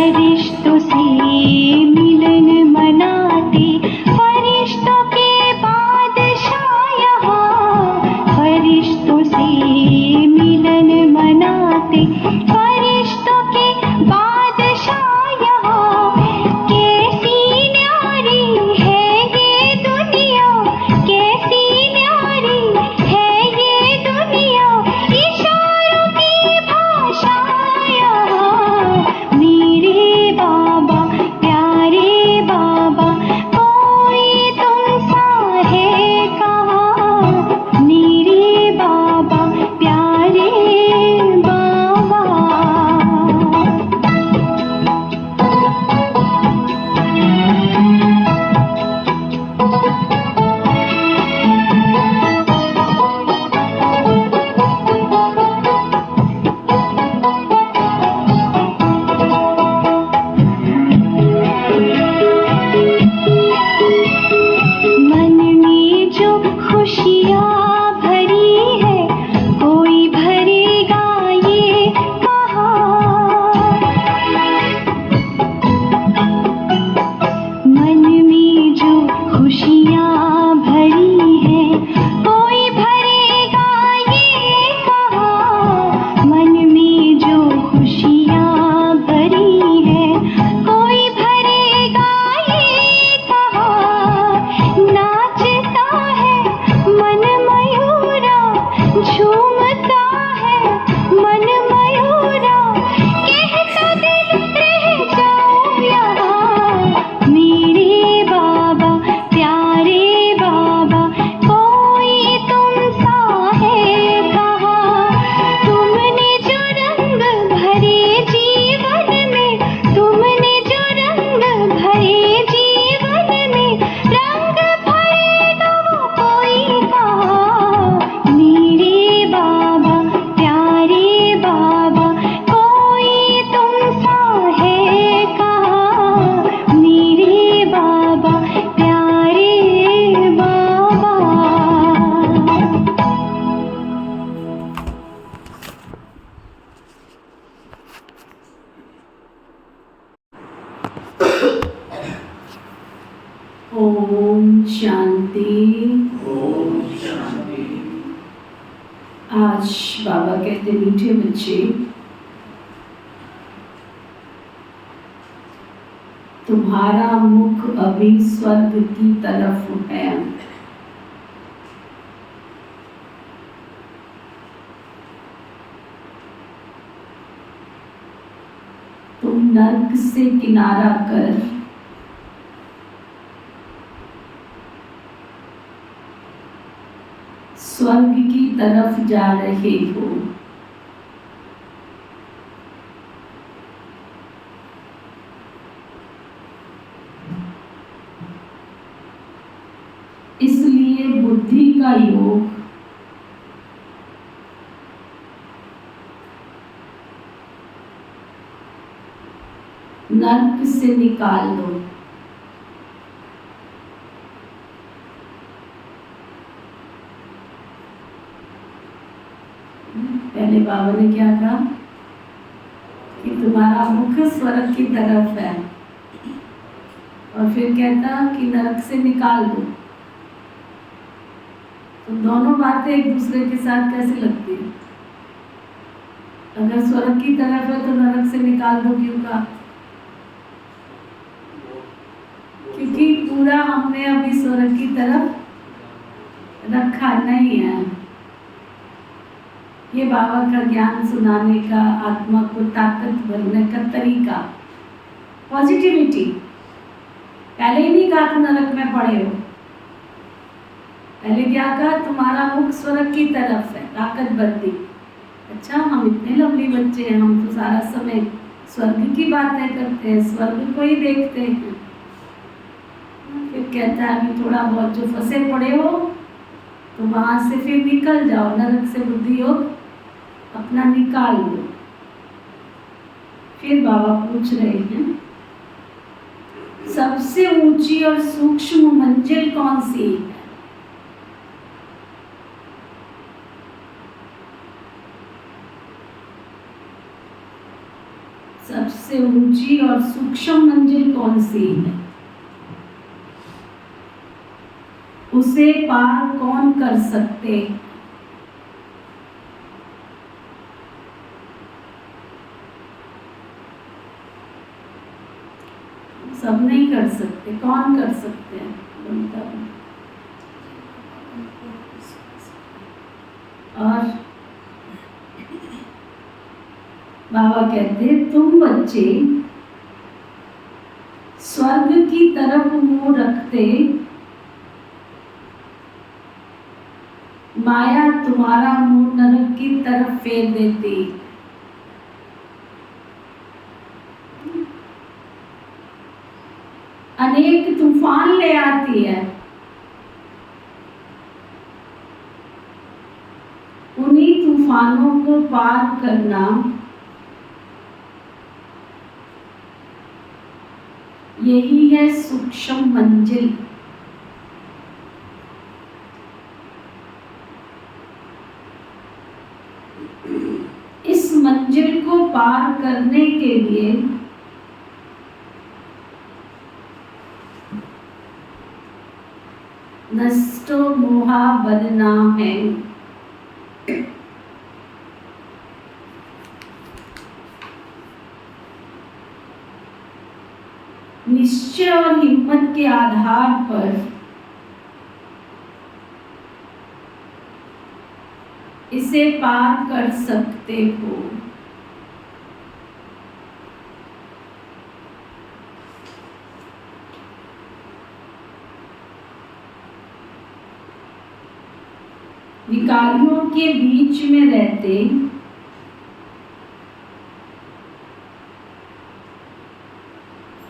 फरिश्तों से मिलन मनाते, फरिश्तों के बादशाह यहाँ, फरिश्तों से मिलन मनाते, फरिश्तों के बादशाह यहाँ। कैसी न्यारी है ये दुनिया, कैसी न्यारी है ये दुनिया, इशारों की भाषा यहाँ। मेरे बाबा प्यारे बाबा, कोई तुमसा है कहाँ, मेरे बाबा प्यारे बाबा। मन में जो खुशियाँ भरी है, कोई भरेगा ये कहाँ। मन में जो खुशियाँ भरी है, कोई भरेगा ये कहाँ। मन में जो खुशियाँ भरी है, कोई भरेगा ये कहाँ। नाचता है मन मयूरा, झूमता है मन मयूरा, कहता दिल रह जाओ यहाँ। मेरे बाबा प्यारे बाबा, कोई तुमसा है कहाँ। तुमने जो रंग भरे जीवन में, तुमने जो रंग भरे जीवन में, रंग भरेगा वो कोई कहाँ। मेरे बाबा प्यारे बाबा, कोई तुमसा है कहाँ, मेरे बाबा प्यारे बाबा। ओम शांति। आज बाबा कहते मीठे बच्चे, तुम्हारा मुख अभी स्वर्ग की तरफ है। तुम नर्क से किनारा कर स्वर्ग की तरफ जा रहे हो। इसलिए बुद्धि का योग नर्क से निकाल दो। पहले बाबा ने क्या कहा कि तुम्हारा मुख स्वर्ग की तरफ है, और फिर कहता कि नरक से निकाल दो। तो दोनों बातें एक दूसरे के साथ कैसे लगती है? अगर स्वर्ग की तरफ है तो नरक से निकाल दो क्यों कहा? क्योंकि पूरा हमने अभी स्वर्ग की तरफ रखा नहीं है। ये बाबा का ज्ञान सुनाने का, आत्मा को ताकत भरने का तरीका, पॉजिटिविटी। पहले ही नहीं कहा तुम नरक में पड़े हो, पहले क्या कहा? तुम्हारा मुख स्वर्ग की तरफ है, ताकत भरती। अच्छा, हम इतने लवली बच्चे हैं, हम तो सारा समय स्वर्ग की बातें करते हैं, स्वर्ग को ही देखते हैं। फिर कहता है अभी थोड़ा बहुत जो फंसे पड़े हो तो वहां से फिर निकल जाओ, नरक से बुद्धि योग अपना निकाल लो। फिर बाबा पूछ रहे हैं सबसे ऊंची और सूक्ष्म मंजिल कौन सी है? सबसे सबसे ऊंची और सूक्ष्म मंजिल कौन सी है? उसे पार कौन कर सकते? सब नहीं कर सकते, कौन कर सकते हैं? और बाबा कहते हैं तुम बच्चे स्वर्ग की तरफ मुंह रखते, माया तुम्हारा मुंह नरक की तरफ फेर देती। अनेक तूफान ले आती है, उन्हीं तूफानों को पार करना यही है सूक्ष्म मंजिल। इस मंजिल को पार करने के लिए नष्टो मोहा बनना है। निश्चय और हिम्मत के आधार पर इसे पार कर सकते हो। विकारियों के बीच में रहते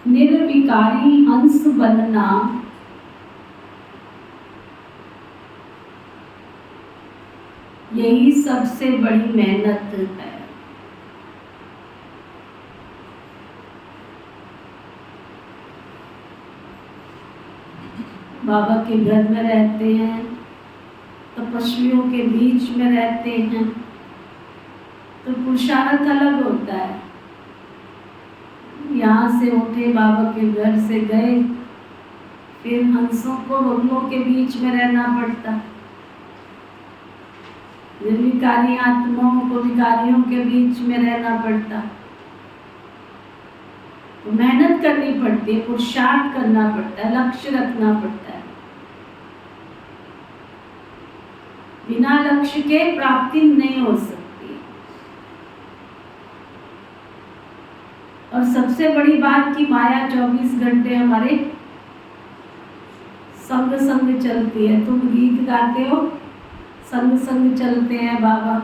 निर्विकारी हंस बनना यही सबसे बड़ी मेहनत है। बाबा के घर में रहते हैं, तपस्वियों के बीच में रहते हैं, तो पुरुषार्थ अलग होता है। यहाँ से उठे, बाबा के घर से गए, फिर हंसों को बगुलों के बीच में रहना पड़ता। निर्विकारी आत्माओं को विकारियों के बीच में रहना पड़ता। तो मेहनत करनी पड़ती है, पुरुषार्थ करना पड़ता है, लक्ष्य रखना पड़ता है। बिना लक्ष्य के प्राप्ति नहीं हो सकती। और सबसे बड़ी बात कि माया 24 घंटे हमारे संग संग चलती है। तुम गीत गाते हो, संग संग चलते हैं बाबा।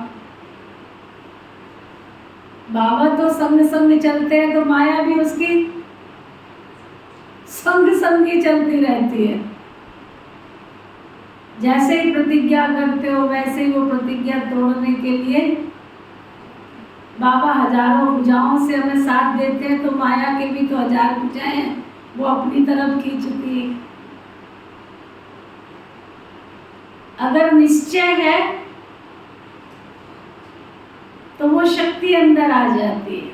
बाबा तो संग संग चलते हैं, तो माया भी उसकी संग संग ही चलती रहती है। जैसे ही प्रतिज्ञा करते हो, वैसे ही वो प्रतिज्ञा तोड़ने के लिए बाबा हजारों भुजाओं से हमें साथ देते हैं। तो माया के भी तो 1000 भुजाएं हैं, वो अपनी तरफ खींचती है। अगर निश्चय है तो वो शक्ति अंदर आ जाती है।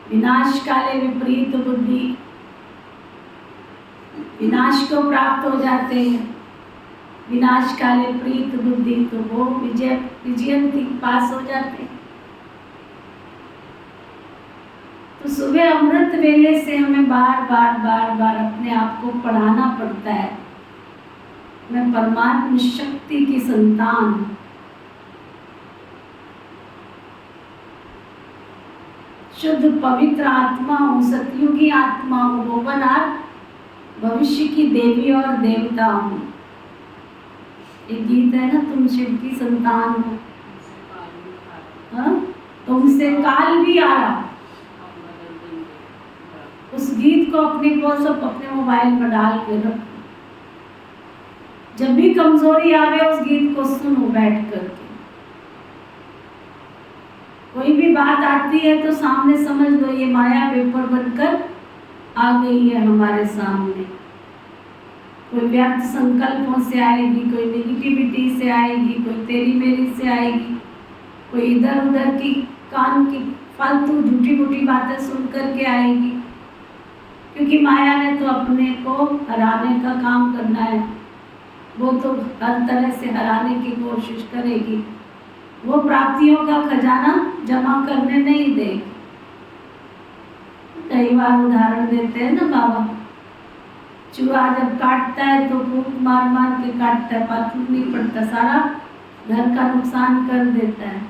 विनाश काले विपरीत बुद्धि, विनाश को प्राप्त हो जाते हैं। विनाश काले प्रीत बुद्धि, तो वो विजयंती पास हो जाते हैं। तो सुबह अमृत वेले से हमें बार बार अपने आप को पढ़ाना पड़ता है। मैं परमात्मा शक्ति की संतान हूँ। शुद्ध पवित्र आत्मा हूँ, सतयुगी आत्मा हूँ, भुवनाथ भविष्य की देवी और देवता हूँ। एक गीत है ना, तुम शिव की संतान हो, तुमसे काल भी आ रहा। उस गीत को अपने मोबाइल में डाल के रखो। जब भी कमजोरी आवे, उस गीत को सुनो बैठ करके। कोई भी बात आती है तो सामने समझ लो ये माया पेपर बनकर आ गई है हमारे सामने। कोई व्यर्थ संकल्पों से आएगी, कोई नेगेटिविटी से आएगी, कोई तेरी मेरी से आएगी, कोई इधर उधर की कान की फालतू झूठी मूठी बातें सुन करके आएगी, क्योंकि माया ने तो अपने को हराने का काम करना है। वो तो हर तरह से हराने की कोशिश करेगी, वो प्राप्तियों का खजाना जमा करने नहीं देगी। कई बार उदाहरण देते हैं ना बाबा, चूहा जब काटता है तो फूंक मार मार के काटता है, पात्र नहीं पड़ता, सारा घर का नुकसान कर देता है।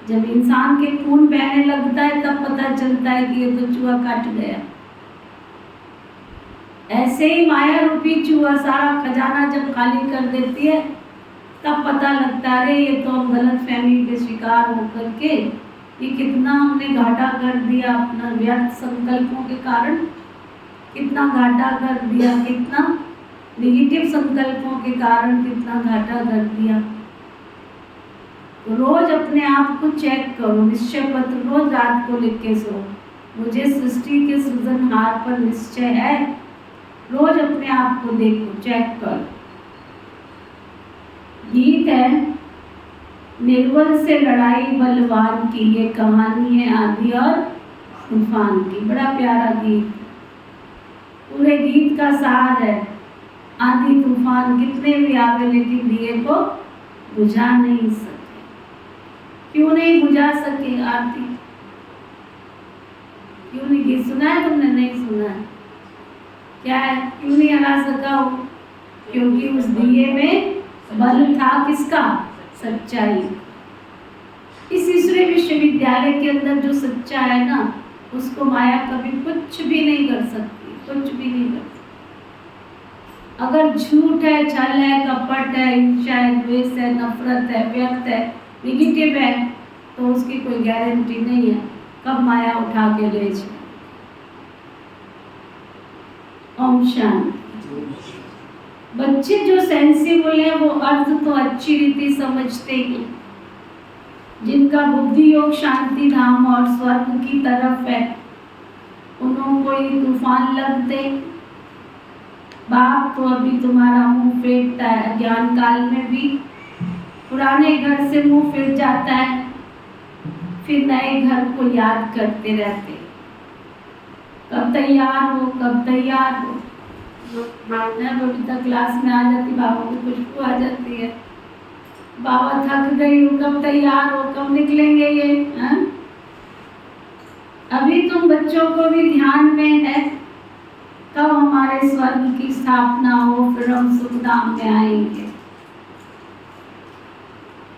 जब इंसान के खून बहने लगता है तब पता चलता है कि ये तो चूहा काट गया। ऐसे ही माया रूपी चूहा सारा खजाना जब खाली कर देती है तब पता लगता है ये तो हम गलत फहमी के शिकार होकर के ये कितना हमने घाटा कर दिया, अपना व्यर्थ संकल्पों के कारण कितना घाटा कर दिया, कितना निगेटिव संकल्पों के कारण कितना घाटा कर दिया। रोज अपने आप को चेक करो, निश्चय पत्र रोज रात को लिख के सो, मुझे सृष्टि के सृजनहार पर निश्चय है। रोज अपने आप को देखो, चेक करो। गीत है, निर्बल से लड़ाई बलवान की, ये कहानी है आंधी और तूफान की। बड़ा प्यारा गीत, पूरे गीत का सार है। आंधी तूफान कितने भी आवे लेकिन दिए को बुझा नहीं सके। क्यों नहीं बुझा सके आरती? क्यों नहीं? गीत सुना है तुमने? नहीं सुना है? क्या है, क्यों नहीं हरा सका हो? क्योंकि उस दिए में बल था किसका? सच्चाई। इस ईश्वरीय विश्वविद्यालय के अंदर जो सच्चा है ना, उसको माया कभी कुछ भी नहीं कर सकती, कुछ भी नहीं कर सकती। अगर झूठ है, छल है, कपट है, ईर्ष्या है, द्वेष है, नफरत है, व्यर्थ है, निगेटिव है, तो उसकी कोई गारंटी नहीं है कब माया उठा के ले जाए। ओम शांति। बच्चे जो सेंसिबल हैं वो अर्थ तो अच्छी रीति समझते हैं, जिनका बुद्धि योग शांति धाम और स्वर्ग की तरफ है, उन्होंने कोई तूफान लग दे, बाप तो अभी तुम्हारा मुंह फेरता है, ज्ञान काल में भी पुराने घर से मुंह फिर जाता है, फिर नए घर को याद करते रहते, कब तैयार हो, कब तैयार हो। बबीता क्लास में आ जाती, बाबा की खुशबू आ जाती है, बाबा थक गई हूँ, कब तैयार हो, कब निकलेंगे ये, हाँ? अभी तुम बच्चों को भी ध्यान में है कब हमारे स्वर्ग की स्थापना हो, फिर हम सुख धाम में आएंगे।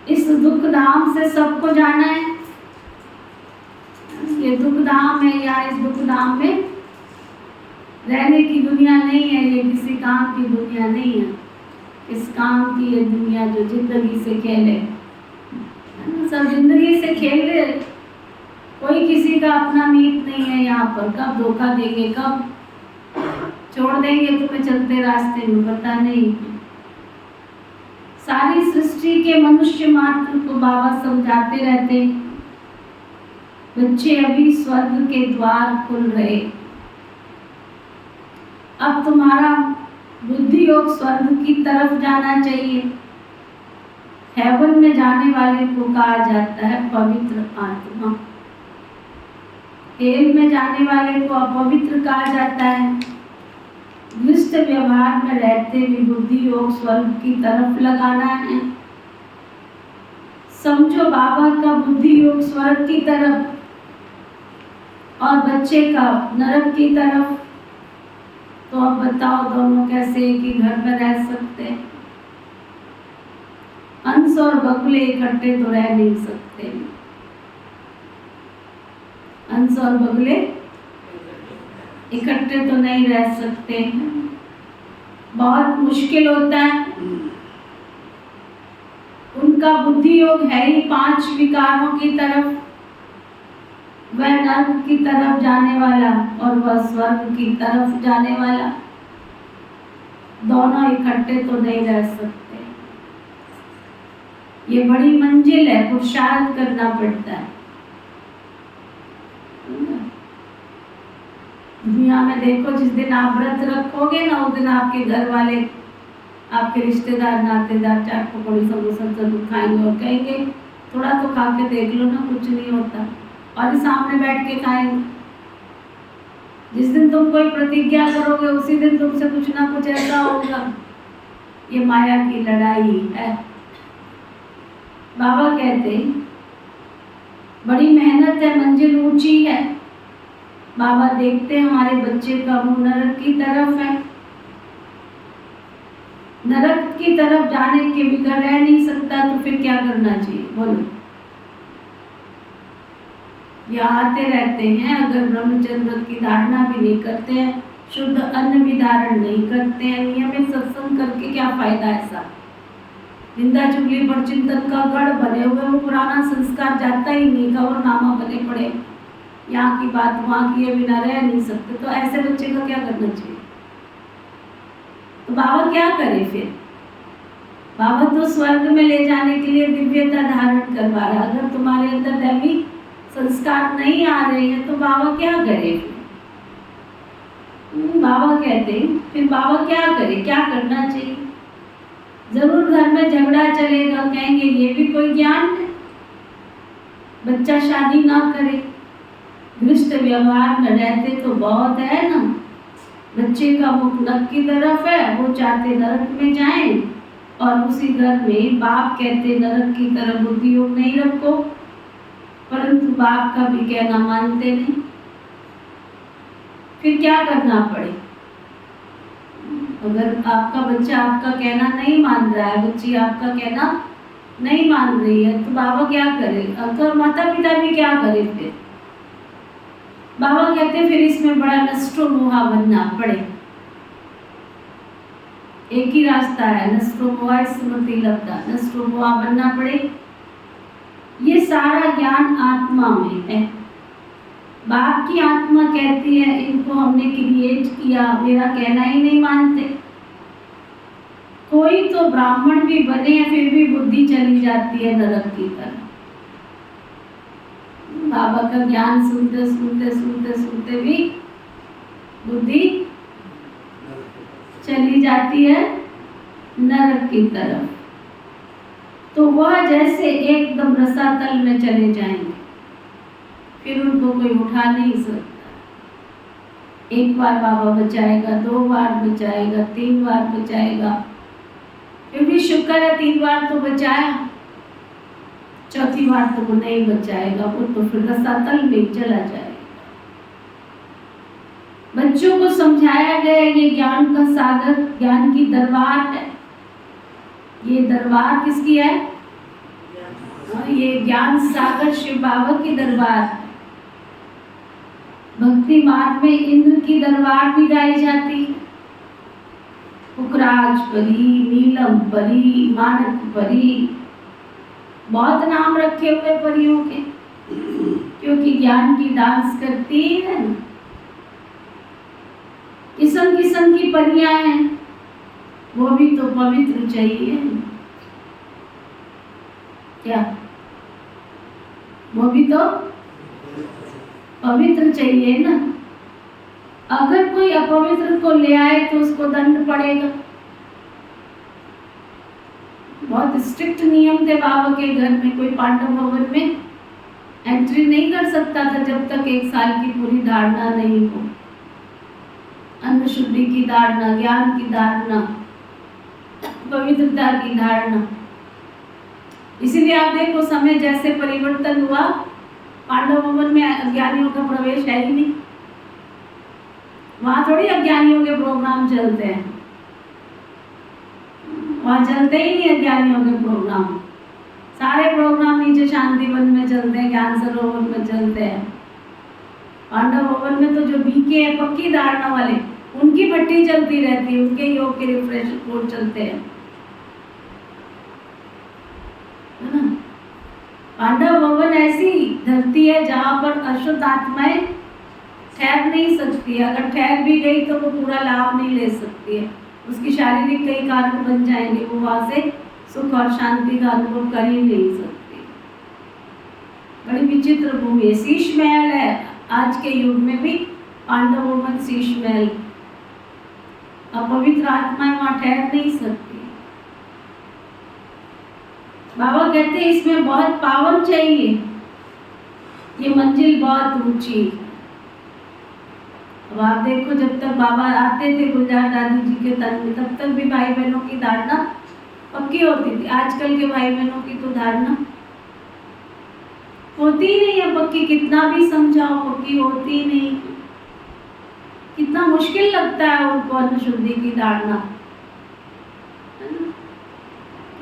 इस दुख धाम से सबको जाना है। ये दुख धाम है, या इस दुख धाम में रहने की दुनिया नहीं है, ये किसी काम की दुनिया नहीं है। इस काम की ये दुनिया जो जिंदगी से खेले, सब जिंदगी से खेल रहे, कोई किसी का अपना मीत नहीं है यहाँ पर। कब धोखा देंगे, कब छोड़ देंगे तुम्हें चलते रास्ते में, पता नहीं। सारी सृष्टि के मनुष्य मात्र को बाबा समझाते रहते, बच्चे अभी स्वर्ग के द्वार खुल रहे, अब तुम्हारा बुद्धि योग स्वर्ग की तरफ जाना चाहिए। हेवन में जाने वाले को कहा जाता है पवित्र आत्मा, हेल में जाने वाले को अपवित्र कहा जाता है। दुष्ट व्यवहार में रहते भी बुद्धि योग स्वर्ग की तरफ लगाना है। समझो बाबा का बुद्धि योग स्वर्ग की तरफ और बच्चे का नरक की तरफ, तो अब बताओ दोनों कैसे एक ही घर में रह सकते हैं? हंस और बगुले इकट्ठे तो रह नहीं सकते। हंस और बगुले इकट्ठे तो नहीं रह सकते, बहुत मुश्किल होता है। उनका बुद्धि योग है ही 5 विकारों की तरफ, वह नर्क की तरफ जाने वाला और वह स्वर्ग की तरफ जाने वाला, दोनों इकट्ठे तो नहीं रह सकते। ये बड़ी मंजिल है, पुरुषार्थ करना पड़ता है। दुनिया में देखो, जिस दिन आप व्रत रखोगे ना, उस दिन आपके घर वाले, आपके रिश्तेदार, नातेदार चाट पकौड़ी समोसा जरूर खाएंगे और कहेंगे थोड़ा तो खा के देख लो ना, कुछ नहीं होता। और ही सामने बैठ के खाएंगे। जिस दिन तुम कोई प्रतिज्ञा करोगे उसी दिन तुमसे कुछ ना कुछ ऐसा होगा। ये माया की लड़ाई है। बाबा कहते बड़ी मेहनत है, मंजिल ऊंची है। बाबा देखते हैं हमारे बच्चे का मुंह नरक की तरफ है। नरक की तरफ जाने के बिना रह नहीं सकता, तो फिर क्या करना चाहिए बोलो? ये आते रहते हैं, अगर ब्रह्मचर्य की धारणा भी नहीं करते हैं, शुद्ध अन्न भी धारण नहीं करते हैं, नियमित सत्संग करके क्या फायदा? ऐसा निंदा चुगली पर चिंतन का गढ़ बने हुए वो पुराना संस्कार जाता ही नहीं, कवरनामा बने पड़े, यहाँ की बात वहाँ किए बिना रह नहीं सकते। तो ऐसे बच्चे को क्या करना चाहिए? तो बाबा क्या करे फिर? बाबा तो स्वर्ग में ले जाने के लिए दिव्यता धारण करवा रहा। अगर तुम्हारे अंदर दैवी संस्कार नहीं आ रहे हैं तो बाबा क्या करे? बाबा कहते हैं फिर बाबा क्या करे, क्या करना चाहिए? जरूर घर में झगड़ा चलेगा, कहेंगे ये भी कोई ज्ञान है? बच्चा शादी ना करे, दुष्ट व्यवहार में रहते तो बहुत है ना। बच्चे का मुख नरक की तरफ है, वो चाहते नरक में जाएं, और उसी घर में बाप कहते नरक की तरफ बुद्धि योग नहीं रखो, परंतु बाप का भी कहना मानते नहीं। फिर क्या करना पड़े? अगर आपका बच्चा आपका कहना नहीं मान रहा है, बच्ची आपका कहना नहीं मान रही है, तो बाबा क्या करे? अगर माता पिता भी क्या करे फिर? बाबा कहते फिर इसमें बड़ा नष्टो मोहा बनना पड़े। एक ही रास्ता है, नष्टो मोहा स्मृति लब्धा, नष्टो मोहा बनना पड़े। ये सारा ज्ञान आत्मा में है। बाप की आत्मा कहती है इनको हमने क्रिएट किया, मेरा कहना ही नहीं मानते। कोई तो ब्राह्मण भी बने फिर भी बुद्धि चली जाती है नरक की तरफ। बाबा का ज्ञान सुनते सुनते सुनते सुनते भी बुद्धि चली जाती है नरक की तरफ। तो वह जैसे एकदम रसातल में चले जाएंगे, फिर उनको कोई उठा नहीं सकता। एक बार बाबा बचाएगा, 2 बार बचाएगा, 3 बार बचाएगा, फिर भी शुक्र है 3 बार तो बचाया, 4थी बार तो वो नहीं बचाएगा, वो तो फिर रसातल में चला जाएगा। बच्चों को समझाया गया ये ज्ञान का सागर, ज्ञान की दरबार है। ये दरबार किसकी है? ये ज्ञान सागर शिव बाबा की दरबार है। भक्ति मार्ग में इंद्र की दरबार भी गाई जाती है। पुखराज परी, नीलम परी, मानक परी, बहुत नाम रखे हुए परियों के, क्योंकि ज्ञान की डांस करती है। किस्म किस्म की परियां हैं, वो भी तो पवित्र चाहिए क्या? वो भी तो पवित्र चाहिए ना। अगर कोई अपवित्र को ले आए तो उसको दंड पड़ेगा। बहुत स्ट्रिक्ट नियम थे बाबा के घर में। कोई पांडव भवन में एंट्री नहीं कर सकता था जब तक 1 साल की पूरी धारणा नहीं हो। अन्न शुद्धि की धारणा, ज्ञान की धारणा, पवित्रता की धारणा। इसीलिए आप देखो समय जैसे परिवर्तन हुआ, पांडव भवन में अज्ञानियों का प्रवेश है ही नहीं। वहां थोड़ी अज्ञानियों के प्रोग्राम चलते हैं, वहां चलते ही नहीं अज्ञानियों के प्रोग्राम। सारे प्रोग्राम नीचे शांति वन में चलते हैं, ज्ञान सरोवर में चलते हैं। पांडव भवन में तो जो बीके है, पक्की धारणा वाले, उनकी भट्टी चलती रहती है, उनके योग के रिफ्रेश कोर्स चलते हैं, है ना। पांडव भवन ऐसी धरती है जहाँ पर अशुद्ध आत्माएं ठहर नहीं सकती। अगर ठहर भी गई तो वो पूरा लाभ नहीं ले सकती है। उसकी शारीरिक कई कारण बन जाएंगे, वो वहाँ से सुख और शांति का अनुभव कर ही नहीं सकती। बड़ी विचित्र भूमि है। शीश महल है आज के युग में भी, पांडव भवन शीश महल। अपवित्र आत्माएं वहाँ ठहर नहीं सकती। बाबा कहते हैं इसमें बहुत पावन चाहिए। ये मंजिल बहुत ऊंची है। अब आप देखो, जब तक बाबा आते थे गुलजार दादी जी के तन में, तब तक भी भाई बहनों की धारणा पक्की होती थी। आजकल के भाई बहनों की तो धारणा होती ही नहीं है पक्की, कितना भी समझाओ पक्की होती ही नहीं। कितना मुश्किल लगता है उनको अनुशुद्धि की धारणा, है ना?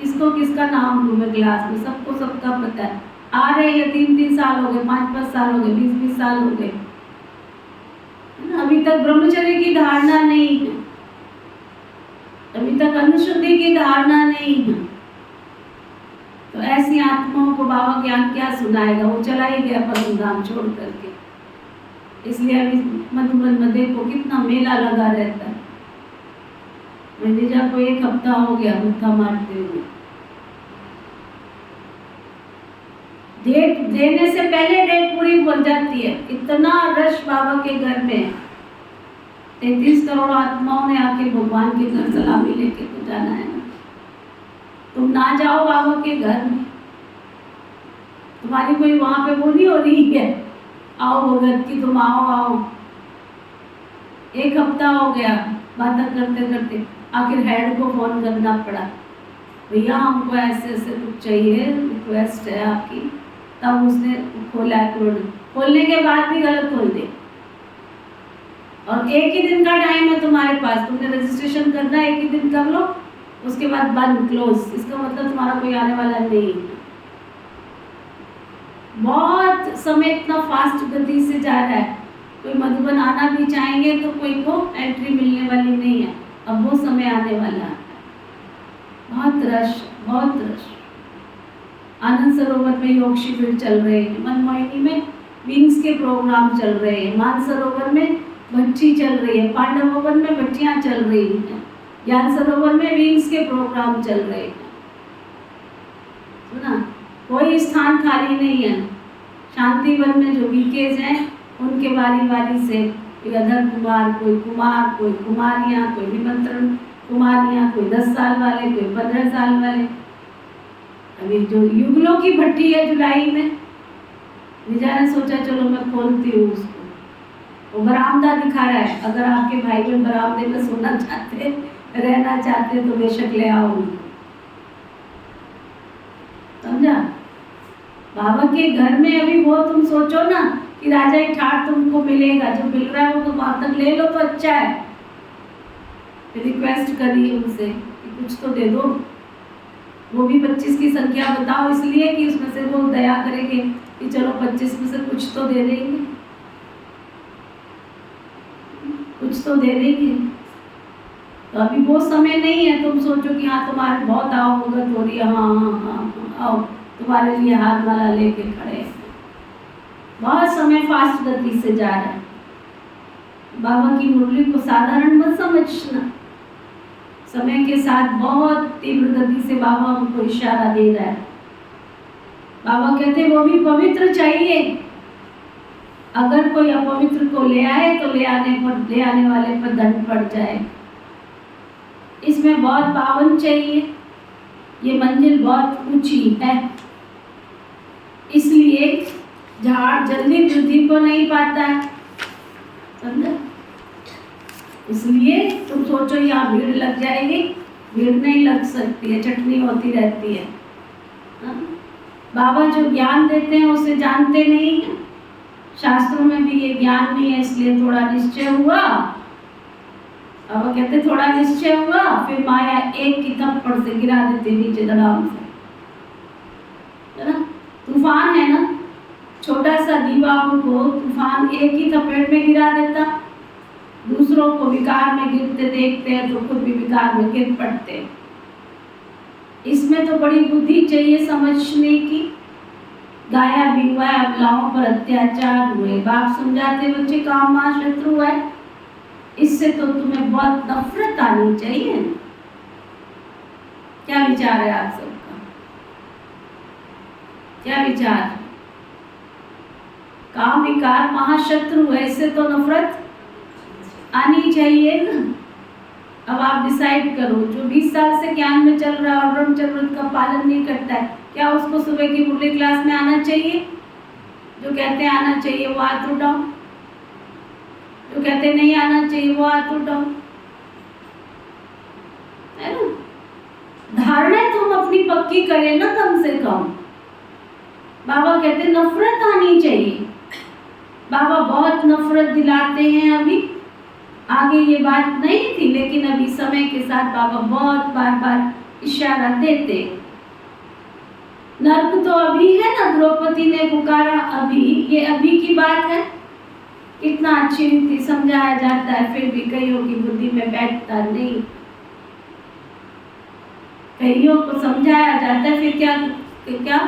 किसको किसका नाम लूं मैं क्लास में, सबको सबका पता है। आ रहे हैं 3-3 साल हो गए, 5-5 साल हो गए, 20-20 साल हो गए, अभी तक ब्रह्मचर्य की धारणा नहीं है, अभी तक अनुशुद्धि की धारणा नहीं है। तो ऐसी आत्माओं को बाबा ज्ञान क्या सुनाएगा? वो चला ही गया परम धाम छोड़ करके। इसलिए अभी मधुबन में देखो कितना मेला लगा रहता है। मैनेजा को 1 हफ्ता हो गया मत्था मारते हुए। डेट देने से पहले डेट पूरी हो जाती है, इतना रश बाबा के घर में। 33 करोड़ आत्माओं ने आके भगवान के घर सलामी लेके तो जाना है ना। तुम ना जाओ बाबा के घर में, तुम्हारी कोई वहां पे वो नहीं हो रही है, आओ भगत की तुम आओ आओ। 1 हफ्ता हो गया बातें करते करते, आखिर हेड को फोन करना पड़ा, भैया हमको ऐसे ऐसे कुछ चाहिए, रिक्वेस्ट है आपकी। तब उसने खोला कोड, खोलने के बाद भी गलत खोल दे। और 1 ही दिन का टाइम है तुम्हारे पास, तुमने रजिस्ट्रेशन करना है, 1 ही दिन कर लो, उसके बाद बंद क्लोज। इसका मतलब तुम्हारा कोई आने वाला नहीं है। बहुत समय इतना फास्ट गति से जा रहा है, कोई मधुबन आना भी चाहेंगे तो कोई को एंट्री मिलने वाली नहीं है। अब वो समय आने वाला है, बहुत रश, बहुत रश। आनंद सरोवर में योग शिविर चल रहे हैं, मनमोहिनी में विंग्स के प्रोग्राम चल रहे हैं, मानसरोवर में बच्ची चल रही है, पांडव भवन में बच्चियां चल रही हैं, ज्ञान सरोवर में विंग्स के प्रोग्राम चल रहे हैं। सुना, कोई स्थान खाली नहीं है। शांतिवन में जो वीकेज हैं उनके बारी बारी से कोई अधर कुमार, कोई कुमार, कोई कुमारियाँ, कोई निमंत्रण कुमारियाँ, कोई 10 साल वाले, कोई 15 साल वाले। अभी जो युगलों की भट्टी है जुलाई में, विजय ने सोचा चलो मैं खोलती हूँ उसको। वो बरामदा दिखा रहा है, अगर आपके भाई बहन बरामदे में सोना चाहते, रहना चाहते तो बेशक ले आओ उनको। समझा? बाबा के घर में अभी वो तुम सोचो ना कि राजा ही ठाट तुमको मिलेगा, जो मिल रहा है वो तो वहां तक ले लो तो अच्छा है। रिक्वेस्ट करिए उनसे कि कुछ तो दे दो। वो भी 25 की संख्या बताओ, इसलिए कि उसमें से वो दया करेंगे कि चलो 25 में से कुछ तो दे देंगे, कुछ तो दे देंगे। तो अभी वो समय नहीं है तुम सोचो कि हाँ तुम्हारे बहुत आओ भगत हो रही है, हाँ हाँ हाँ आओ, तुम्हारे लिए हाथ माला लेके खड़े हैं। बहुत समय फास्ट गति से जा रहा है। बाबा की मुरली को साधारण मत समझना, समय के साथ बहुत तीव्र गति से बाबा हमको इशारा दे रहा है। बाबा कहते वो भी पवित्र चाहिए। अगर कोई अपवित्र को ले आए तो ले आने वाले पर दंड पड़ जाए। इसमें बहुत पावन चाहिए, ये मंजिल बहुत ऊंची है, इसलिए झाड़ जल्दी वृद्धि को नहीं पाता है। समझा? इसलिए तुम सोचो यहाँ भीड़ लग जाएगी, भीड़ नहीं लग सकती है, चटनी होती रहती है। बाबा जो ज्ञान देते हैं उसे जानते नहीं हैं। शास्त्रों में भी ये ज्ञान नहीं है, इसलिए थोड़ा निश्चय हुआ। बाबा कहते थोड़ा निश्चय हुआ, फिर माया एक की थप्पड़ से गिरा देते नीचे धड़ाम से, है ना? तूफान है ना, छोटा सा दीवारों को तूफान एक ही थपेट में गिरा देता। दूसरों को विकार में गिरते देखते हैं तो खुद भी विकार में गिर पड़ते हैं। इसमें तो बड़ी बुद्धि चाहिए समझने की। गाया भी हुआ है, अबलाओं पर अत्याचार हुए, बाप समझाते बच्चे काम मां शत्रु है। इससे तो तुम्हें बहुत नफरत आनी चाहिए। क्या विचार है आप सबका? क्या विचार? काम विकार महाशत्रु है, इससे तो नफरत आनी चाहिए ना। अब आप डिसाइड करो, जो 20 साल से ज्ञान में चल रहा है और ब्रह्मचर्य का पालन नहीं करता है, क्या उसको सुबह की मुरली क्लास में आना चाहिए? जो कहते हैं आना चाहिए वो हाथ उठाओ, जो कहते हैं नहीं आना चाहिए वो हाथ उठाओ, है ना। धारणा तो हम अपनी पक्की करें ना कम से कम। बाबा कहते नफरत आनी चाहिए। बाबा बहुत नफरत दिलाते हैं अभी, आगे ये बात नहीं थी, लेकिन अभी समय के साथ बाबा बहुत बार बार इशारा देते। नर्क तो अभी है ना, द्रौपदी ने पुकारा अभी, ये अभी की बात है। कितना अच्छी रीति समझाया जाता है, फिर भी कईयों की बुद्धि में बैठता नहीं। कईयों को समझाया जाता है, फिर क्या क्या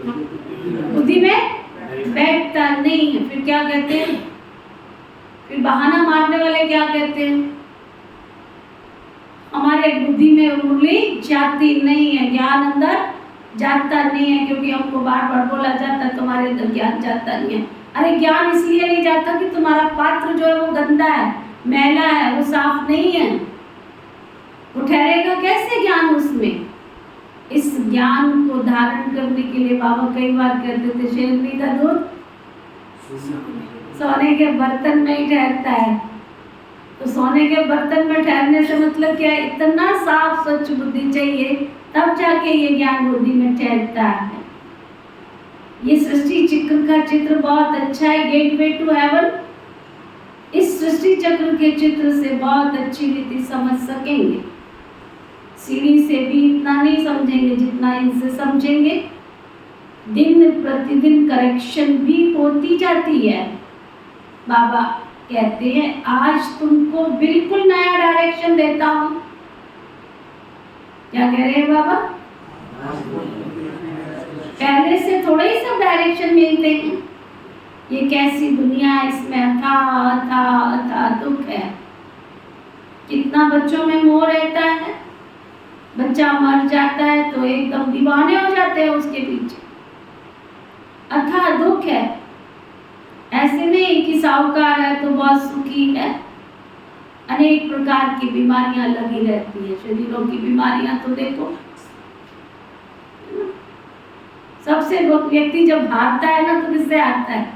बुद्धि में बैठता नहीं है। फिर क्या कहते हैं, फिर बहाना मारने वाले क्या कहते हैं, हमारे बुद्धि में उंगली जाती नहीं है, ज्ञान अंदर जाता नहीं है, क्योंकि हमको बार बार बोला जाता है तुम्हारे अंदर ज्ञान जाता नहीं है। अरे ज्ञान इसलिए नहीं जाता कि तुम्हारा पात्र जो है वो गंदा है, मैला है, वो साफ नहीं है, वो ठहरेगा कैसे ज्ञान उसमें। इस ज्ञान को धारण करने के लिए बाबा कई बार कहते थे शेरनी का दूध सोने के बर्तन में ही ठहरता है। तो सोने के बर्तन में ठहरने से मतलब क्या है, इतना साफ स्वच्छ बुद्धि चाहिए, तब जाके ये ज्ञान बुद्धि में ठहरता है। ये सृष्टि चक्र का चित्र बहुत अच्छा है, गेटवे टू हेवन। इस सृष्टि चक्र के चित्र से बहुत अच्छी रीति समझ सकेंगे। सीढ़ी से भी इतना नहीं समझेंगे जितना इनसे समझेंगे। दिन प्रतिदिन करेक्शन भी होती जाती है। बाबा कहते हैं आज तुमको बिल्कुल नया डायरेक्शन देता हूं। क्या कह रहे हैं बाबा, पहले से थोड़े ही सब डायरेक्शन मिलते हैं। ये कैसी दुनिया है, इसमें अथाह दुख है। कितना बच्चों में मोह रहता है, बच्चा मर जाता है तो एकदम दीवाने हो जाते हैं उसके पीछे। अथाह दुख है। ऐसे नहीं कि साहूकार है तो बहुत सुखी है। अनेक प्रकार की बीमारियां लगी रहती है, शरीरों की बीमारियां तो देखो। सबसे व्यक्ति जब हारता है ना तो किससे हारता है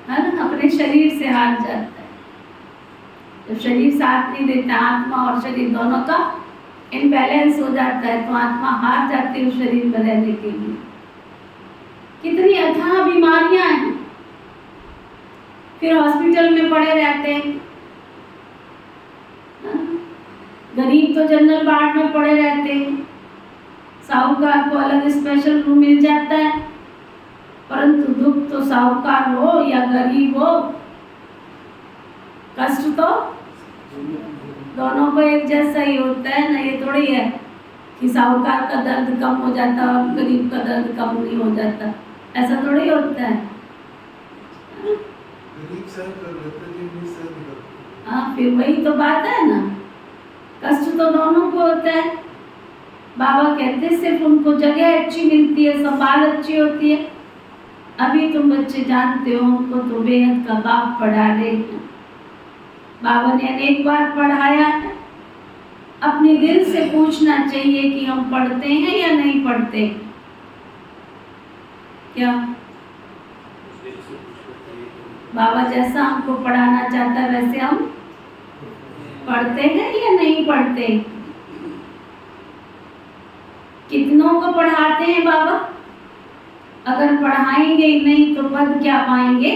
ना, अपने शरीर से हार जाता है। जब शरीर साथ नहीं देता, आत्मा और शरीर दोनों का इनबैलेंस हो जाता है, तो आत्मा हार जाती है उस शरीर में रहने के लिए। कितनी अथाह बीमारियां हैं, फिर हॉस्पिटल में पड़े रहते हैं। गरीब तो जनरल वार्ड में पड़े रहते हैं, साहूकार को अलग स्पेशल रूम मिल जाता है। परंतु दुख तो साहूकार हो या गरीब हो, कष्ट तो दोनों को एक जैसा ही होता है ना। ये थोड़ी है कि साहूकार का दर्द कम हो जाता है और गरीब का दर्द कम नहीं हो जाता, ऐसा थोड़ी होता है। हाँ, फिर वही तो बात है ना, कष्ट तो दोनों को होता है। बाबा कहते सिर्फ उनको जगह अच्छी मिलती है, संभाल अच्छी होती है। अभी तुम बच्चे जानते हो, उनको तो बेहद का बाप पढ़ा रहे हैं। बाबा ने अनेक बार पढ़ाया है। अपने दिल से पूछना चाहिए कि हम पढ़ते हैं या नहीं पढ़ते। क्या बाबा जैसा हमको पढ़ाना चाहता है वैसे हम पढ़ते हैं या नहीं पढ़ते? कितनों को पढ़ाते हैं बाबा? अगर पढ़ाएंगे ही नहीं तो पद क्या पाएंगे?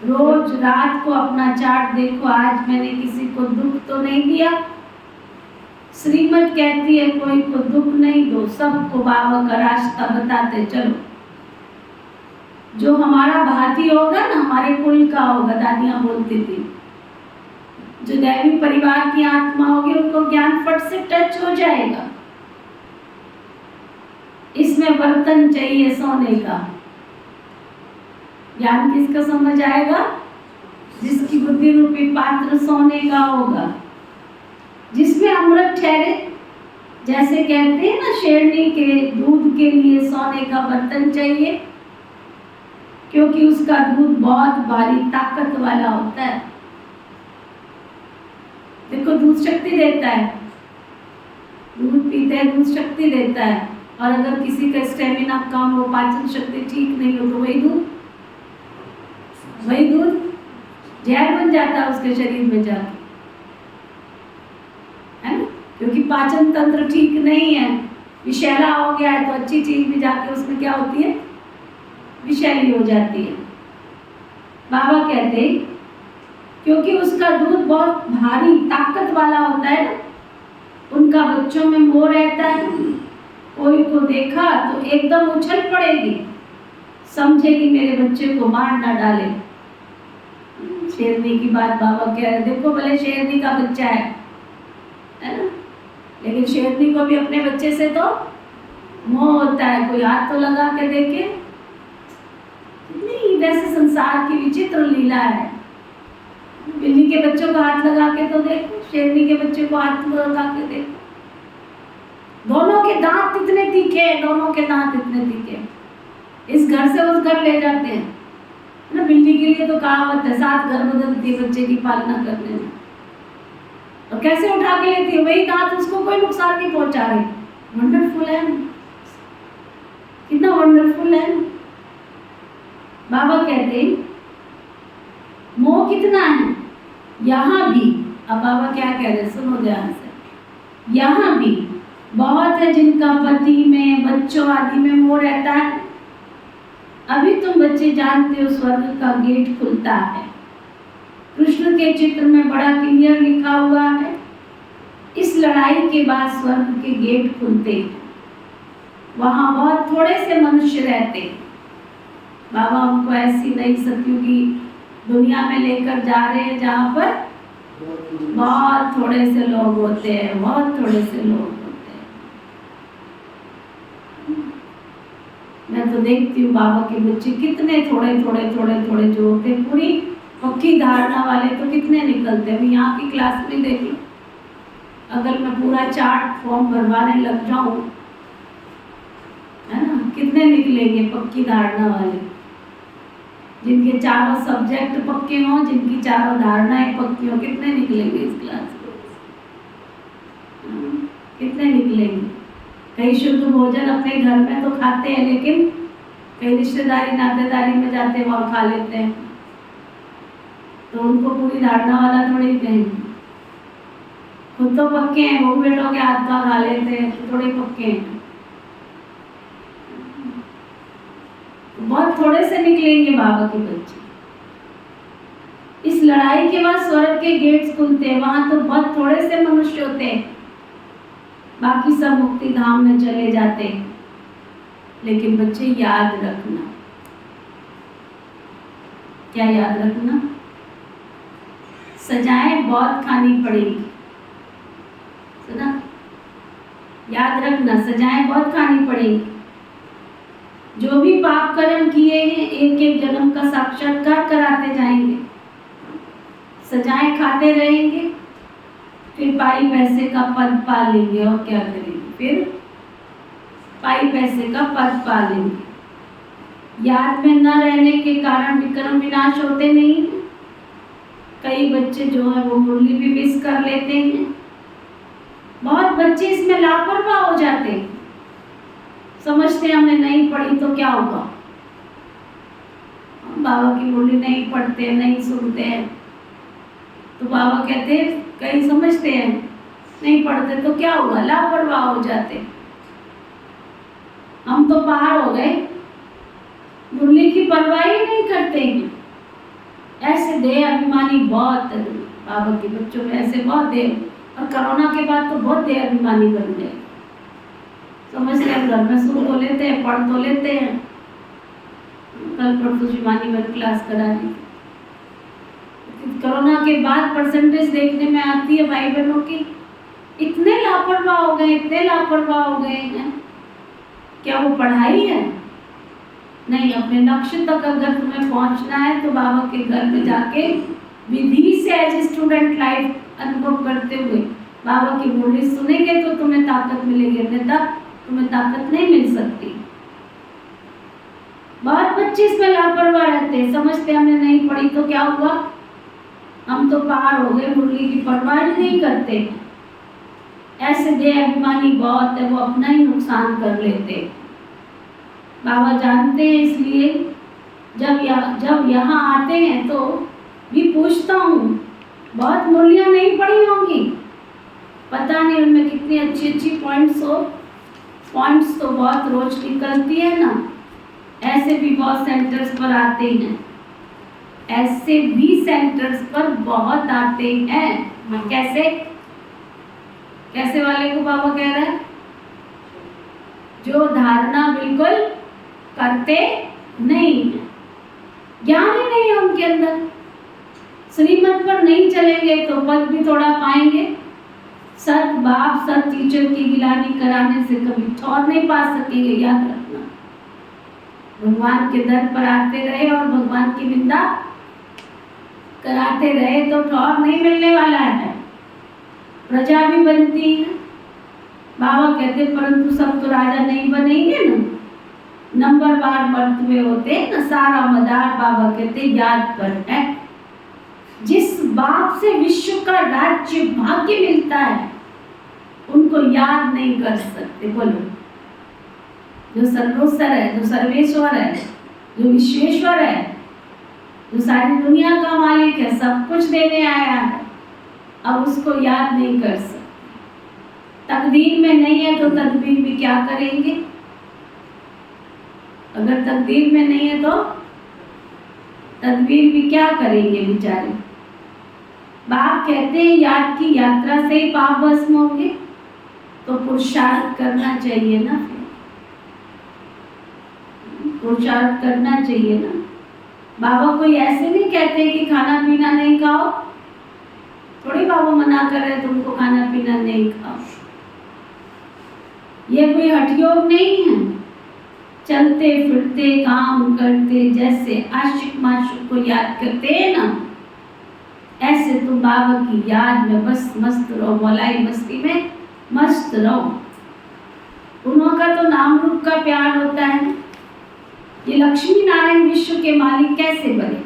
रोज रात को अपना चार्ट देखो, आज मैंने किसी को दुख तो नहीं दिया। श्रीमत कहती है कोई को दुख नहीं दो, सबको बाबा का रास्ता बताते चलो। जो हमारा भाती होगा ना, हमारे कुल का होगा, दादियां बोलती थी, जो दैवी परिवार की आत्मा होगी उनको ज्ञान फट से टच हो जाएगा। इसमें बर्तन चाहिए सोने का। ज्ञान किसका समझ आएगा? जिसकी बुद्धि रूपी पात्र सोने का होगा, जिसमें अमृत ठहरे। जैसे कहते हैं ना, शेरनी के दूध के लिए सोने का बर्तन चाहिए, क्योंकि उसका दूध बहुत भारी ताकत वाला होता है। देखो दूध शक्ति देता है, दूध पीते हैं दूध शक्ति देता है। और अगर किसी का स्टेमिना कम हो, पाचन शक्ति ठीक नहीं हो, तो वही दूध जहर बन जाता है उसके शरीर में जाके, है ना? क्योंकि पाचन तंत्र ठीक नहीं है, विषैला हो गया है, तो अच्छी चीज भी जाके उसमें क्या होती है, विषैली हो जाती है। बाबा कहते हैं क्योंकि उसका दूध बहुत भारी ताकत वाला होता है ना, उनका बच्चों में मोह रहता है। कोई को देखा तो एकदम उछल पड़ेगी, समझेगी मेरे बच्चे को मार ना डाले। शेरनी की बात बाबा कह रहे, देखो भले शेरनी का बच्चा है ना, लेकिन शेरनी को भी अपने बच्चे से तो मोह होता है। कोई हाथ तो लगा के देखे, नहीं वैसे संसार की विचित्र लीला है। बिल्ली के बच्चों को हाथ लगा के तो देखो, शेरनी के बच्चे को हाथ लगा के देखो, दोनों के दांत इतने तीखे हैं, दोनों के दांत इतने तीखे, इस घर से उस घर ले जाते हैं ना। बिल्ली के लिए तो कहावत है 7 घर बदलती है बच्चे की पालना करने में, और कैसे उठा के लेती है, वही दांत उसको कोई नुकसान नहीं पहुंचा रही। वंडरफुल है, कितना वंडरफुल है। बाबा कहते मोह कितना है यहाँ भी। अब बाबा क्या कह रहे, सुनो ध्यान से। यहाँ भी बहुत है जिनका पति में, बच्चों आदि में मोह रहता है। अभी तुम बच्चे जानते हो स्वर्ग का गेट खुलता है। कृष्ण के चित्र में बड़ा क्लियर लिखा हुआ है, इस लड़ाई के बाद स्वर्ग के गेट खुलते हैं। वहाँ बहुत थोड़े से मनुष्य रहते हैं। बाबा हमको ऐसी नई सतयुगी दुनिया में लेकर जा रहे हैं जहाँ पर बहुत थोड़े से लोग होते हैं, बहुत थोड़े से लोग होते हैं। मैं तो देखती हूँ बाबा के बच्चे कितने थोड़े जो होते हैं, पूरी पक्की धारणा वाले तो कितने निकलते हैं। अभी यहाँ की क्लास में देख लो, अगर मैं पूरा चार्ट फॉर्म भरवाने लग जाऊँ, है ना, कितने निकलेंगे पक्की धारणा वाले, जिनके चारों सब्जेक्ट पक्के हों, जिनकी चारों धारणाएं पक्की हों, कितने निकलेंगे इस क्लास में, कितने निकलेंगे। कई शुद्ध भोजन अपने घर में तो खाते हैं, लेकिन कई रिश्तेदारी नातेदारी में जाते हैं वहाँ खा लेते हैं, तो उनको पूरी धारणा वाला थोड़ी कहेंगे। खुद तो पक्के हैं, बहू बेटों के हाथ का खा लेते हैं, तो थोड़े पक्के हैं। बहुत थोड़े से निकलेंगे बाबा के बच्चे। इस लड़ाई के बाद स्वर्ग के गेट्स खुलते हैं, वहां तो बहुत थोड़े से मनुष्य होते हैं, बाकी सब मुक्ति धाम में चले जाते हैं। लेकिन बच्चे याद रखना, क्या याद रखना, सजाएं बहुत खानी पड़ेगी। सुना, याद रखना, सजाएं बहुत खानी पड़ेगी। जो भी पाप कर्म किए हैं एक एक जन्म का साक्षात्कार कराते जाएंगे, सजाएं खाते रहेंगे, फिर पाई पैसे का पद पा लेंगे। और क्या करेंगे, फिर पाई पैसे का पद पा लेंगे। याद में न रहने के कारण विक्रम विनाश होते नहीं हैं। कई बच्चे जो है वो मुरली भी मिस कर लेते हैं। बहुत बच्चे इसमें लापरवाह हो जाते हैं, समझते हैं हमने नहीं पढ़ी तो क्या होगा, बाबा की मुरली नहीं पढ़ते, नहीं सुनते हैं, तो बाबा कहते हैं, कई समझते हैं नहीं पढ़ते तो क्या हुआ, लापरवाह हो जाते। हम तो पार हो गए, मुरली की परवाह ही नहीं करते हैं। ऐसे देह अभिमानी बहुत है बाबा के बच्चों में, ऐसे बहुत देह, और कोरोना के बाद तो बहुत देह अभिमानी बन गए। समझते हैं घर में सुन तो लेते हैं, पढ़ तो लेते हैं। कल परसों शिवानी में क्लास करा दी, कोरोना के बाद परसेंटेज देखने में आती है भाई बहनों की, इतने लापरवाह हो गए, इतने लापरवाह हो गए हैं। क्या वो पढ़ाई है? नहीं। अपने लक्ष्य तक अगर तुम्हें पहुंचना है तो बाबा के घर में जाके विधि से एज स्टूडेंट लाइफ अनुभव करते हुए बाबा की मुरली सुनेंगे तो तुम्हें ताकत मिलेगी, अन्यथा तुम्हें ताकत नहीं मिल सकती। बहुत बच्चे इसमें लापरवाह रहते हैं, समझते हमने नहीं पढ़ी तो क्या हुआ, हम तो पार हो गए, मुरली की परवाह नहीं करते। ऐसे देह अभिमानी बहुत है, वो अपना ही नुकसान कर लेते। बाबा जानते हैं, इसलिए जब यहाँ आते हैं तो भी पूछता हूँ, बहुत मूल्य नहीं पड़ी होंगी, पता नहीं उनमें कितनी अच्छी अच्छी पॉइंट्स तो बहुत रोज निकलती है ना। ऐसे भी बहुत सेंटर्स पर आते हैं, ऐसे भी सेंटर्स पर बहुत आते हैं। कैसे वाले को बाबा कह रहा है? जो धारणा बिल्कुल करते नहीं है, ज्ञान ही नहीं है उनके अंदर, श्रीमत पर नहीं चलेंगे तो पद भी थोड़ा पाएंगे। सत बाप सत टीचर की गिलानी कराने से कभी ठौर नहीं पा सकेंगे, याद रखना। भगवान के दर पर आते रहे और भगवान की निंदा कराते रहे तो ठौर नहीं मिलने वाला है, प्रजा भी बनती है। बाबा कहते परंतु सब तो राजा नहीं बनेंगे ना, नंबरवार मर्तबे होते न, सारा मदार बाबा कहते याद पर है। जिस बाप से विश्व का राज्य भाग्य मिलता है उनको याद नहीं कर सकते। बोलो, जो सर्वोत्तर है, जो सर्वेश्वर है, जो विश्वेश्वर है, जो सारी दुनिया का मालिक है, सब कुछ देने आया है, अब उसको याद नहीं कर सकते। तकदीर में नहीं है तो तदबीर भी क्या करेंगे? अगर तकदीर में नहीं है तो तदबीर भी क्या करेंगे बेचारे। बाप कहते हैं याद की यात्रा से ही पाप भस्म होंगे, तो पुरुषार्थ करना चाहिए ना, पुरुषार्थ करना चाहिए ना। बाबा कोई ऐसे नहीं कहते कि खाना पीना नहीं खाओ, थोड़ी बाबा मना कर रहे तुमको खाना पीना नहीं खाओ। ये कोई हठयोग नहीं है। चलते फिरते काम करते जैसे आशिक माशूक को याद करते हैं ना, ऐसे तुम बाबा की याद में बस मस्त रहो, मौलाई मस्ती में मस्त रहो। उनका तो नाम रूप का प्यार होता है। ये लक्ष्मी नारायण विश्व के मालिक कैसे बने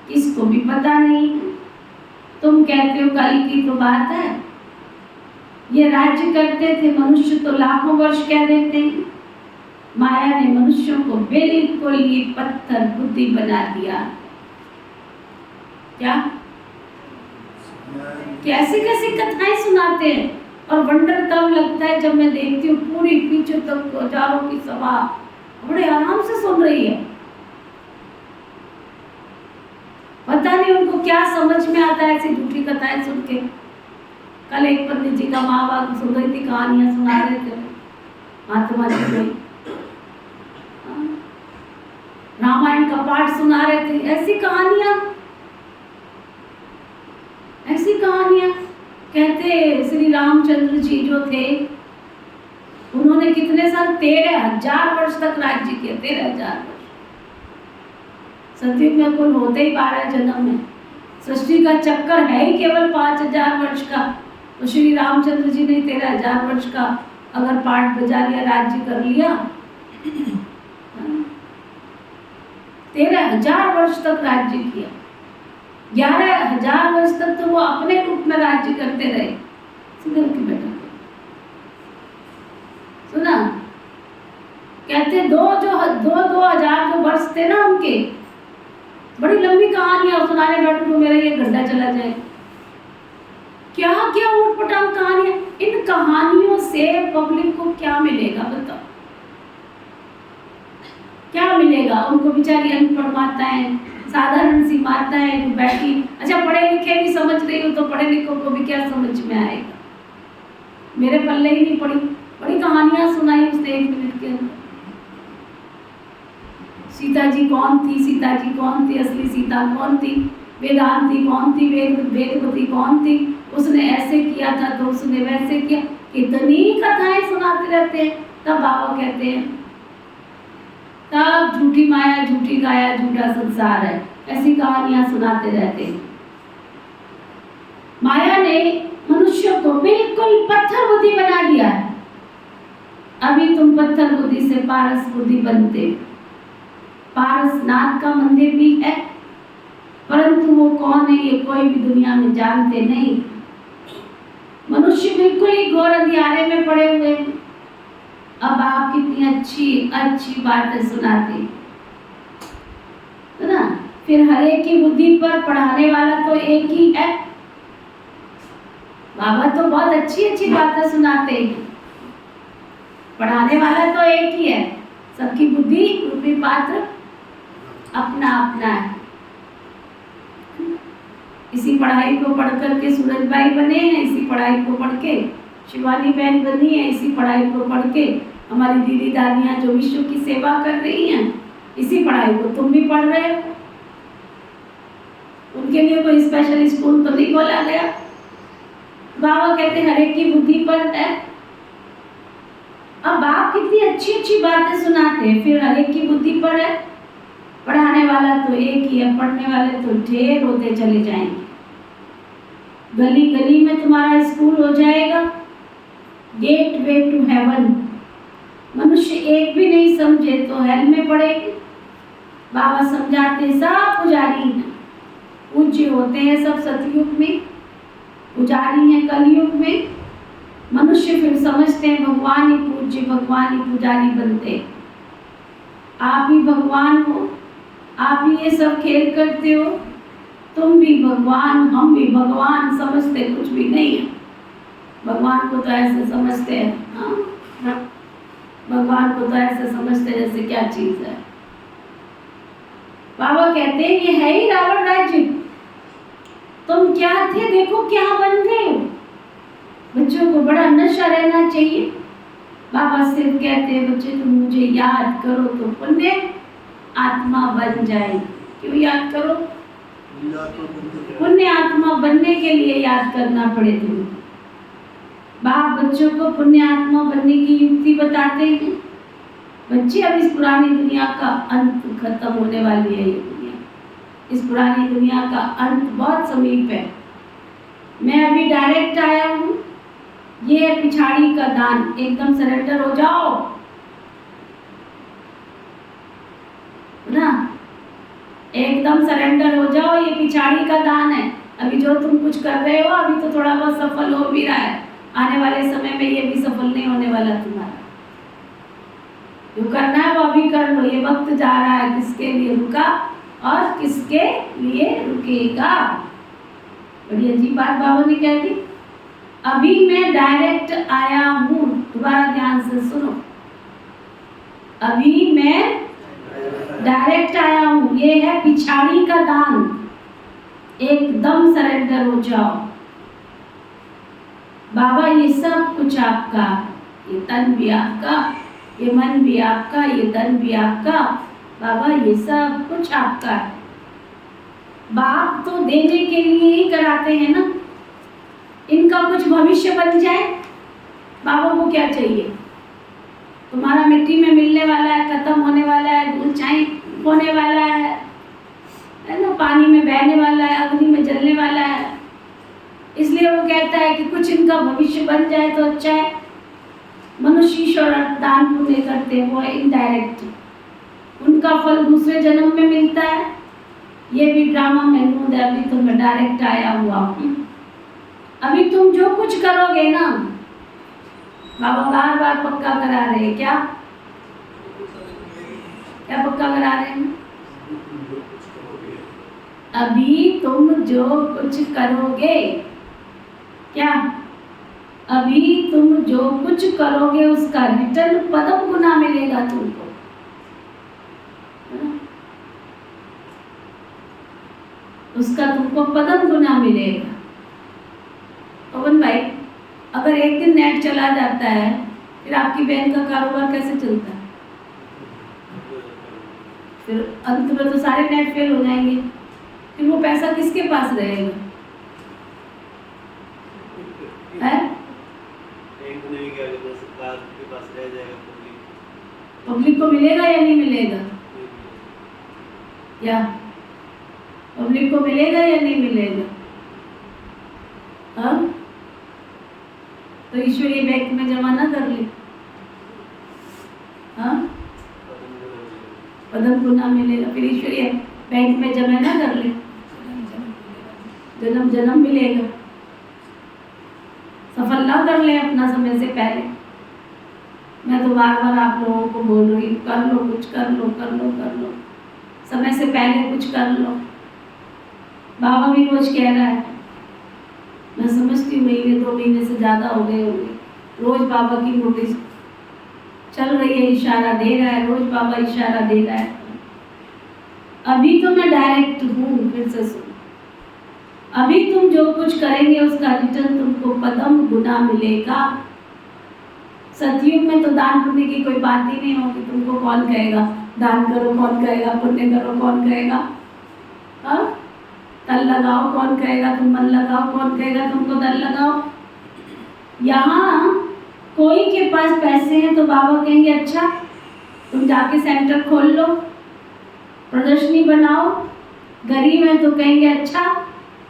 किसको भी पता नहीं है। तुम कहते हो कल की तो बात है, ये राज्य करते थे मनुष्य तो लाखों वर्ष कह देते हैं। माया ने मनुष्यों को बिल्कुल ये पत्थर बुद्धि बना दिया। क्या कैसी कैसी कथाएं सुनाते हैं, और वंडर तब लगता है जब मैं देखती हूँ पूरी पीछे तक हजारों की सभा बड़े आराम से सुन रही है। पता नहीं उनको क्या समझ में आता है ऐसी झूठी कथाएं सुन के। कल एक पंडित जी का माँ बाप सुन रही थी, कहानियां सुना रहे थे महात्मा जी को, रामायण का पाठ सुना रहे थे। ऐसी कहानियां कहते श्री रामचंद्र जी जो थे उन्होंने कितने साल 13,000 वर्ष तक राज्य किया। 13,000 वर्ष। सतयुग में कुल होते ही 12 जन्म है। सृष्टि का चक्कर है ही केवल 5,000 वर्ष का, तो श्री रामचंद्र जी ने 13,000 वर्ष का अगर पाठ बजा लिया, राज्य कर लिया। 13,000 वर्ष तक राज्य किया। 11,000 वर्ष तक तो वो अपने रूप में राज्य करते रहे। सुधर के बेटा सुना, कहते दो हजार जो वर्ष थे ना उनके, बड़ी लंबी कहानियां सुनाने बैठो तो मेरा ये गड्ढा चला जाए। क्या क्या उटपटांग कहानियां। इन कहानियों से पब्लिक को क्या मिलेगा बताओ? क्या मिलेगा उनको? बेचारी अनपढ़ माताएं, साधारण सी माताएं जो बैठी, अच्छा पढ़े लिखे भी समझ रही हो तो पढ़े लिखों को भी क्या समझ में आएगा? मेरे पल्ले ही नहीं पड़ी, बड़ी कहानियां सुनाई उसने 1 मिनट के अंदर। सीता जी कौन थी, असली सीता कौन थी, वेदांती कौन थी, वेदवती कौन थी, उसने ऐसे किया था तो उसने वैसे किया। कितनी कथाएं सुनाते रहते हैं। तब बाबा कहते हैं तब झूठी माया, झूठी काया, झूठा संसार है, ऐसी कहानियां सुनाते रहते हैं। माया ने मनुष्य को बिल्कुल पत्थर बुद्धि बना दिया है। अभी तुम पत्थर बुद्धि से पारस बुद्धि बनते। पारसनाथ का मंदिर भी है, परंतु वो कौन है ये कोई भी दुनिया में जानते नहीं। मनुष्य बिल्कुल ही घोर अंधियारे में पड़े हुए हैं। अब आप कितनी अच्छी अच्छी बातें सुनाते है ना। फिर हरे की बुद्धि पर पढ़ाने वाला तो एक ही है। बाबा तो बहुत अच्छी अच्छी बातें सुनाते हैं, पढ़ाने वाला तो एक ही है। सबकी बुद्धि रूपी पात्र अपना अपना है। इसी पढ़ाई को पढ़ करके सूरज भाई बने हैं, इसी पढ़ाई को पढ़ के शिवानी बहन बनी है, इसी पढ़ाई को पढ़ के हमारी दीदी दादियाँ जो विश्व की सेवा कर रही हैं, इसी पढ़ाई को तुम भी पढ़ रहे हो। उनके लिए कोई स्पेशल स्कूल तो नहीं खोला गया। बाबा कहते हर एक की बुद्धि पर है। अब आप कितनी अच्छी अच्छी बातें सुनाते हैं, फिर हर एक की बुद्धि पर है। पढ़ाने वाला तो एक ही है, पढ़ने वाले तो ढेर होते चले जाएंगे। गली गली में तुम्हारा स्कूल हो जाएगा, गेट वे टू हेवन। मनुष्य एक भी नहीं समझे तो हेल में पड़ेगी। बाबा समझाते सब पुजारी हैं, पूज्य होते हैं सब सतयुग में, पुजारी हैं कलयुग में। मनुष्य फिर समझते हैं भगवान ही पूज्य, भगवान ही पुजारी बनते। आप ही भगवान हो, आप ही ये सब खेल करते हो। तुम भी भगवान, हम भी भगवान, समझते कुछ भी नहीं है। भगवान को तो ऐसे समझते हैं, हाँ, भगवान को तो ऐसे समझते जैसे क्या चीज है। बाबा कहते हैं ये है ही रावण राज्य। तुम क्या थे, देखो क्या बन गए हो। बच्चों को बड़ा नशा रहना चाहिए। बाबा सिर्फ कहते हैं बच्चे तुम मुझे याद करो तो पुण्य आत्मा बन जाए। क्यों याद करो? पुण्य आत्मा बनने के लिए याद करना पड़े तुम्हें। बाप बच्चों को पुण्य आत्मा बनने की युक्ति बताते हैं। बच्चे अब इस पुरानी दुनिया का अंत खत्म होने वाली है। ये दुनिया, इस पुरानी दुनिया का अंत बहुत समीप है। मैं अभी डायरेक्ट आया हूँ। ये है पिछाड़ी का दान, एकदम सरेंडर हो जाओ ना, एकदम सरेंडर हो जाओ। ये पिछाड़ी का दान है। अभी जो तुम कुछ कर रहे हो अभी तो थोड़ा बहुत सफल हो भी रहा है, आने वाले समय में ये भी सफल नहीं होने वाला तुम्हारा। जो करना है वो अभी कर लो। ये वक्त जा रहा है, किसके लिए रुका और किसके लिए रुकेगा। बड़ी अजीब बात बाबा ने कह दी। अभी मैं डायरेक्ट आया हूँ, दोबारा ध्यान से सुनो। अभी मैं डायरेक्ट आया हूँ। ये है पिछाड़ी का दान, एकदम सरेंडर हो जाओ। बाबा ये सब कुछ आपका, ये तन भी आपका, ये मन भी आपका, ये धन भी आपका। बाबा ये सब कुछ आपका है। बाप तो देने के लिए ही कराते हैं ना। इनका कुछ भविष्य बन जाए, बाबा को क्या चाहिए? तुम्हारा मिट्टी में मिलने वाला है, खत्म होने वाला है, धूल छाई होने वाला है ना, पानी में बहने वाला है, अग्नि में जलने वाला है। इसलिए वो कहता है कि कुछ इनका भविष्य बन जाए तो अच्छा है। मनुष्य ईश्वर दान पुण्य करते हैं, वो है इनडायरेक्ट, उनका फल दूसरे जन्म में मिलता है। ये भी ड्रामा में नूद है। अभी तो मैं डायरेक्ट आया हुआ हूँ। अभी तुम जो कुछ करोगे ना, बाबा बार बार पक्का करा रहे हैं। क्या क्या पक्का करा रहे हैं? अभी तुम जो कुछ करोगे, क्या अभी तुम जो कुछ करोगे उसका रिटर्न पदम गुना मिलेगा तुमको। उसका तुमको पदम गुना मिलेगा। पवन भाई, अगर एक दिन नेट चला जाता है फिर आपकी बहन का कारोबार कैसे चलता है? फिर अंत में तो सारे नेट फेल हो जाएंगे। फिर वो पैसा किसके पास रहेगा? है? पब्लिक को मिलेगा या नहीं मिलेगा? या पब्लिक को मिलेगा या नहीं मिलेगा? हाँ, तो ईश्वरीय बैंक में जमा ना कर ले। हाँ, पदम गुना मिलेगा। फिर ईश्वरीय बैंक में जमा ना कर ले, जन्म जन्म मिलेगा। भला कर लें अपना समय से पहले। मैं तो बार बार आप लोगों को बोल रही हूँ, कर लो कुछ, कर लो कर लो कर लो, समय से पहले कुछ कर लो। बाबा भी रोज कह रहा है, मैं समझती हूँ महीने 2 महीने से ज़्यादा हो गए होंगे, रोज बाबा की नोटिस चल रही है, इशारा दे रहा है, रोज बाबा इशारा दे रहा है। अभी तो मैं डायरेक्ट हूँ, फिर से सुनो, अभी तुम जो कुछ करेंगे उसका रिटर्न तुमको पदम गुना मिलेगा। सतयुग में तो दान पुण्य की कोई बात ही नहीं होगी। तुमको कौन कहेगा दान करो, कौन कहेगा पुण्य करो, कौन कहेगा तल लगाओ, कौन कहेगा तुम मन लगाओ, कौन कहेगा तुमको दल लगाओ। यहाँ कोई के पास पैसे हैं तो बाबा कहेंगे अच्छा तुम जाके सेंटर खोल लो, प्रदर्शनी बनाओ। गरीब है तो कहेंगे अच्छा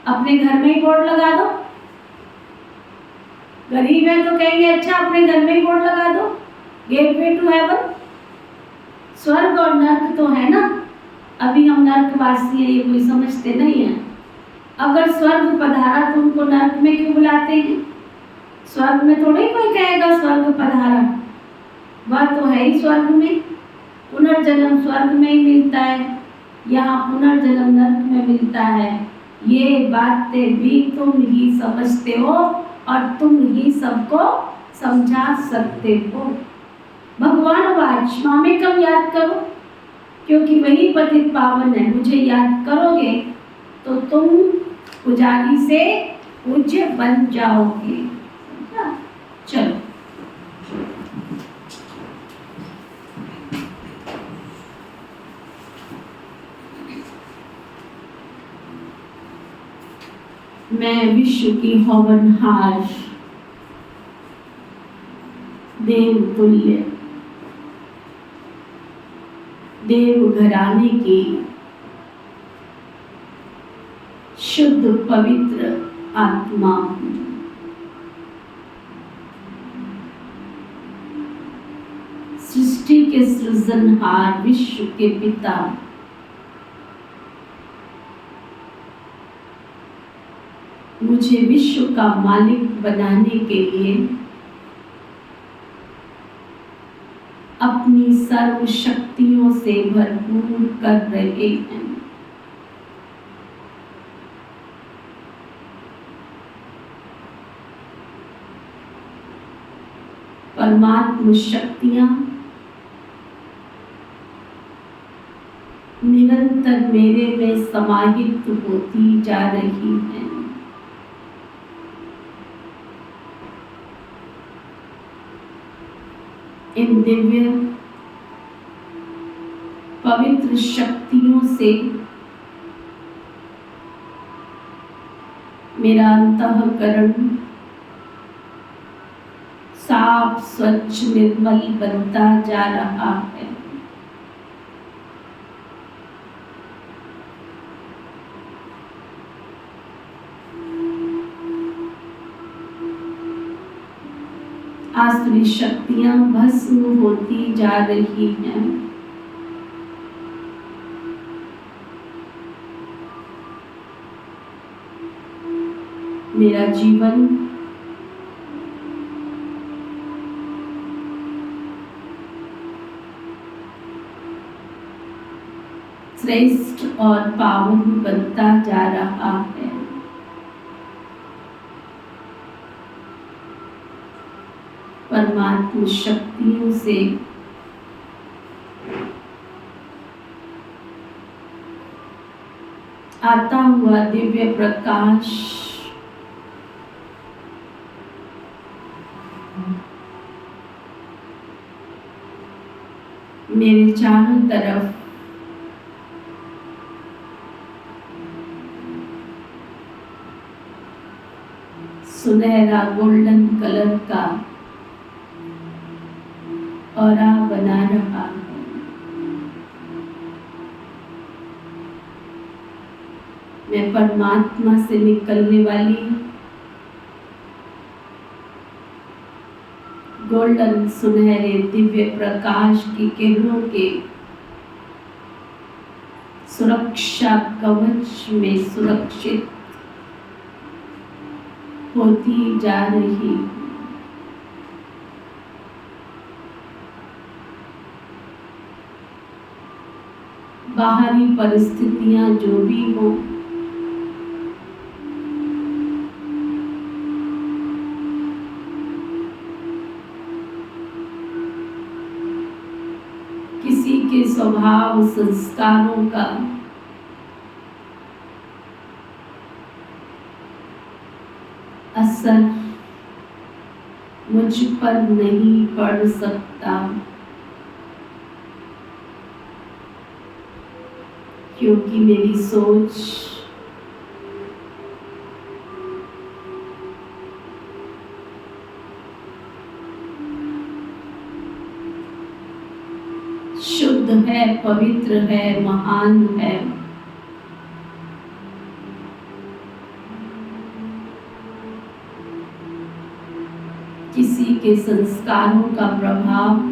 अपने घर में ही बोर्ड लगा दो। गरीब है तो कहेंगे अच्छा अपने घर में ही बोर्ड लगा दो, गेटवे टू हेवन। स्वर्ग और नर्क तो है ना, अभी हम नर्कवासी हैं, ये कोई समझते नहीं है। अगर स्वर्ग पधारा तो उनको नर्क में क्यों बुलाते हैं? स्वर्ग में थोड़ी कोई कहेगा स्वर्ग पधारा, वह तो है ही स्वर्ग में। पुनर्जन्म स्वर्ग में ही मिलता है, यहाँ पुनर्जन्म नर्क में मिलता है। ये बातें भी तुम ही समझते हो और तुम ही सबको समझा सकते हो। भगवान वाच मामेकम याद करो, क्योंकि वही पतित पावन है। मुझे याद करोगे तो तुम पुजारी से पूज्य बन जाओगे। चलो मैं विश्व की हवनहार देवतुल्य देव घराने की शुद्ध पवित्र आत्मा हूँ। सृष्टि के सृजनहार, विश्व के पिता, मुझे विश्व का मालिक बनाने के लिए अपनी सर्व शक्तियों से भरपूर कर रहे हैं। परमात्म शक्तियां निरंतर मेरे में समाहित होती जा रही हैं। इन दिव्य पवित्र शक्तियों से मेरा अंतःकरण साफ स्वच्छ निर्मल बनता जा रहा है। आसुरी शक्तियां भस्म होती जा रही हैं। मेरा जीवन श्रेष्ठ और पावन बनता जा रहा है। परमात्मा शक्तियों से आता हुआ दिव्य प्रकाश मेरे चारों तरफ सुनहरा गोल्डन कलर का ऑरा बना रहा है। मैं परमात्मा से निकलने वाली गोल्डन सुनहरे दिव्य प्रकाश की किरणों के सुरक्षा कवच में सुरक्षित होती जा रही हूँ। बाहरी परिस्थितियां जो भी हो, किसी के स्वभाव संस्कारों का असर मुझ पर नहीं पड़ सकता, क्योंकि मेरी सोच शुद्ध है, पवित्र है, महान है। किसी के संस्कारों का प्रभाव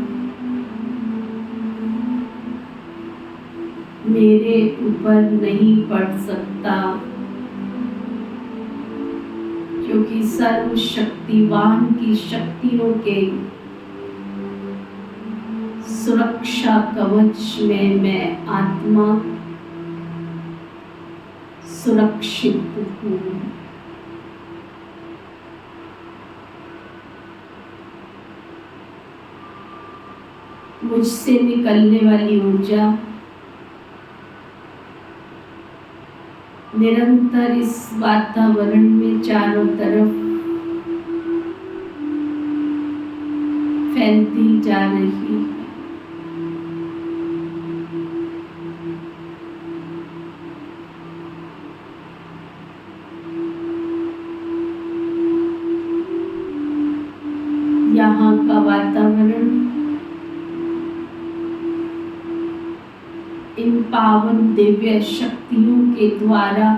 मेरे ऊपर नहीं पड़ सकता, क्योंकि सर्वशक्तिवान की शक्तियों के सुरक्षा कवच में मैं आत्मा सुरक्षित हूँ। मुझसे निकलने वाली ऊर्जा निरंतर इस वातावरण में चारों तरफ फैलती जा रही है। यहाँ का वातावरण इन पावन दिव्य शक्तियों के द्वारा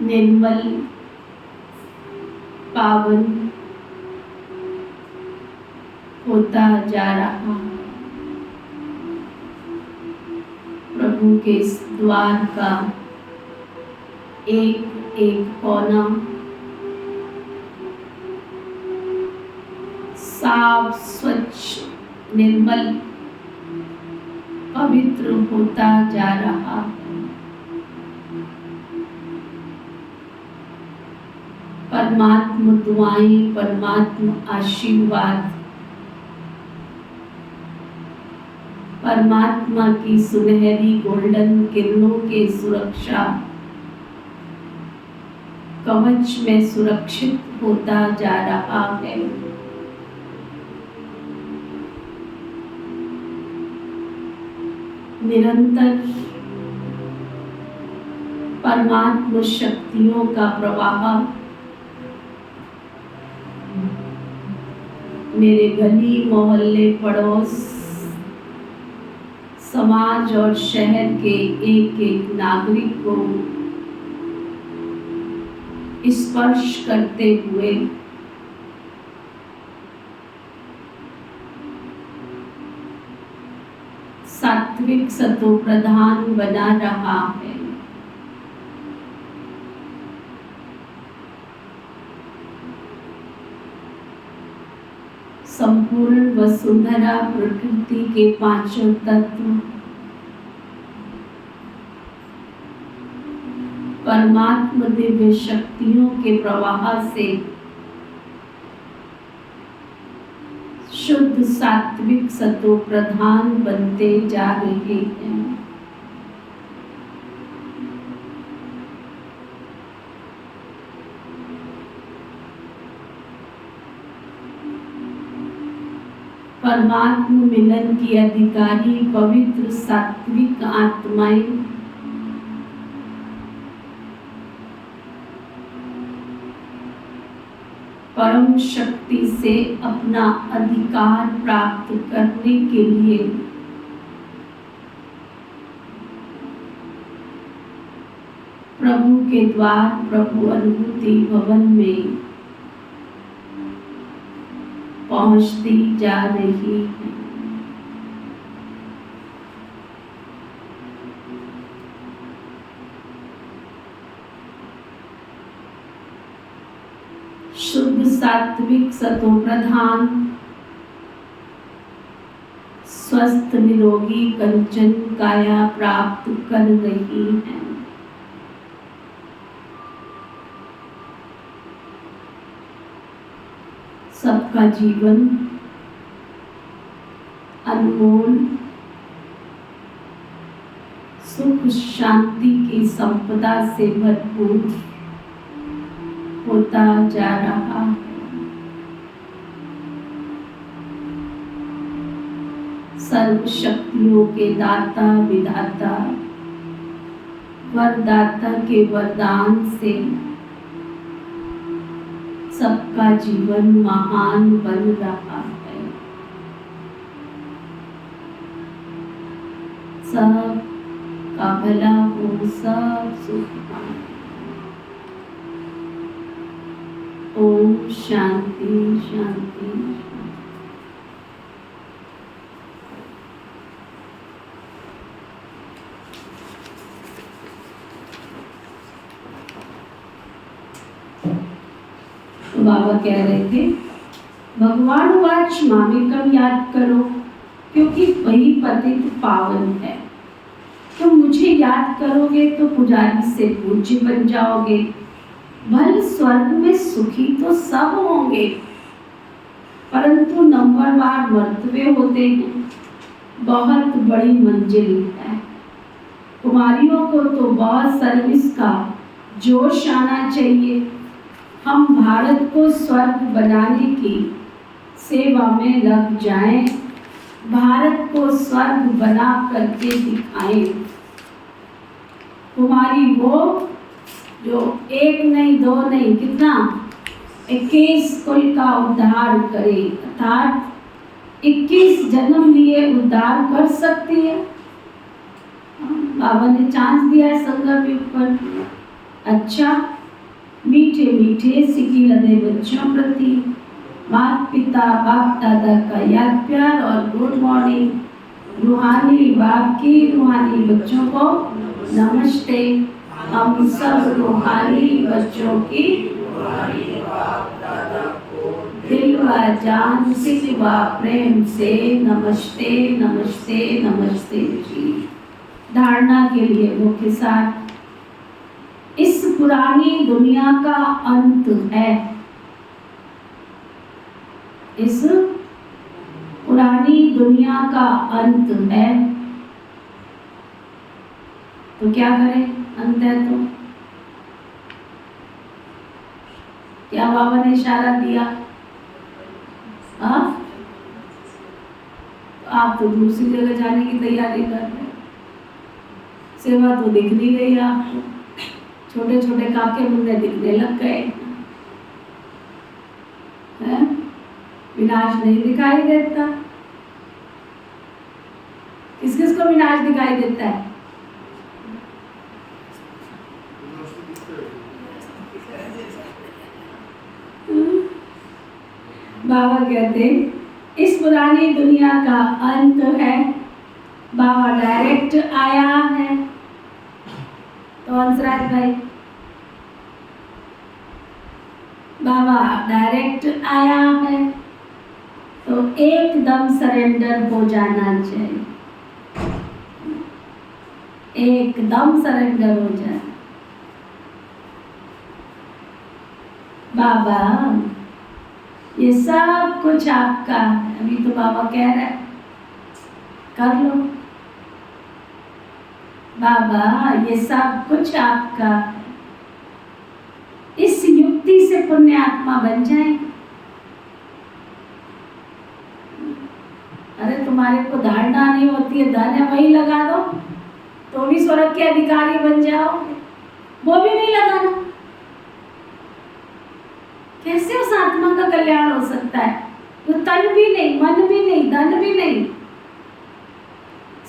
निर्मल, पावन होता जा रहा है। प्रभु के इस द्वार का एक एक कोना साफ, स्वच्छ, निर्मल, पवित्र होता जा रहा है। परमात्मा दुआएं, परमात्मा आशीर्वाद, परमात्मा की सुनहरी गोल्डन किरणों के सुरक्षा कवच में सुरक्षित होता जा रहा है। निरंतर परमात्मा शक्तियों का प्रवाह मेरे गली, मोहल्ले, पड़ोस, समाज और शहर के एक एक नागरिक को स्पर्श करते हुए सात्विक सतो प्रधान बना रहा है। संपूर्ण वसुंधरा प्रकृति के पांचों तत्व परमात्मा दिव्य शक्तियों के प्रवाह से शुद्ध सात्विक सतो प्रधान बनते जा रहे हैं। परमात्मा मिलन की अधिकारी पवित्र सात्विक आत्माएं परम शक्ति से अपना अधिकार प्राप्त करने के लिए प्रभु के द्वार, प्रभु अनुभूति भवन में पहुंचती जा रही है। शुद्ध सात्विक सतो प्रधान स्वस्थ निरोगी कंचन काया प्राप्त कर रही हैं। सबका जीवन अनमोल सुख शांति की संपदा से भरपूर होता जा रहा है। सर्व शक्तियों के दाता विधाता वरदाता के वरदान से सबका जीवन महान बन रहा है। सब का भला हो, सब सुख पाए। ओम शांति शांति। तो बाबा कह रहे थे, भगवान वाच मामेकम याद करो, क्योंकि वही पतित पावन है। तो मुझे याद करोगे तो पुजारी से पूज्य बन जाओगे। भल स्वर्ग में सुखी तो सब होंगे, परंतु नंबरवार मर्तबे होते हैं। बहुत बड़ी मंजिल है। कुमारियों को तो बहुत सर्विस का जोश आना चाहिए। हम भारत को स्वर्ग बनाने की सेवा में लग जाएं, भारत को स्वर्ग बना करके दिखाएं। कुमारी वो जो एक नहीं दो नहीं कितना 21 कुल का उद्धार करे, अर्थात 21 जन्म लिए उद्धार कर सकती है। बाबा ने चांस दिया है संगम के ऊपर। अच्छा, मीठे मीठे सिकी लदे बच्चों प्रति माता पिता बाप दादा का याद प्यार और गुड मॉर्निंग। रूहानी बाप की रूहानी बच्चों को नमस्ते। हम सब रूहानी बच्चों की दिल व जान से व प्रेम से नमस्ते नमस्ते नमस्ते जी। धारणा के लिए मुख्य सार, इस पुरानी दुनिया का अंत है। इस पुरानी दुनिया का अंत है, तो क्या करें? अंत है तो क्या बाबा ने इशारा दिया? तो आप तो दूसरी जगह जाने की तैयारी कर रहे हैं। सेवा तो दिख नहीं गई आपको, छोटे छोटे काके मुन्ने दिखने लग गए हैं। विनाश नहीं दिखाई देता। किस किस को विनाश दिखाई देता है? बाबा कहते इस पुरानी दुनिया का अंत है। बाबा डायरेक्ट आया है। तो हंसराज भाई, बाबा डायरेक्ट आया है तो एकदम सरेंडर हो जाना चाहिए। एकदम सरेंडर हो जाए। बाबा ये सब कुछ आपका है। अभी तो बाबा कह रहे हैं कर लो। बाबा ये सब कुछ आपका है। इस युक्ति से पुण्य आत्मा बन जाएंगे। अरे तुम्हारे को धारणा नहीं होती है, धन है वही लगा दो तो भी स्वर्ग के अधिकारी बन जाओगे। वो भी नहीं लगाना, कैसे उस आत्मा का कल्याण हो सकता है? तो तन भी नहीं, मन भी नहीं, धन भी नहीं,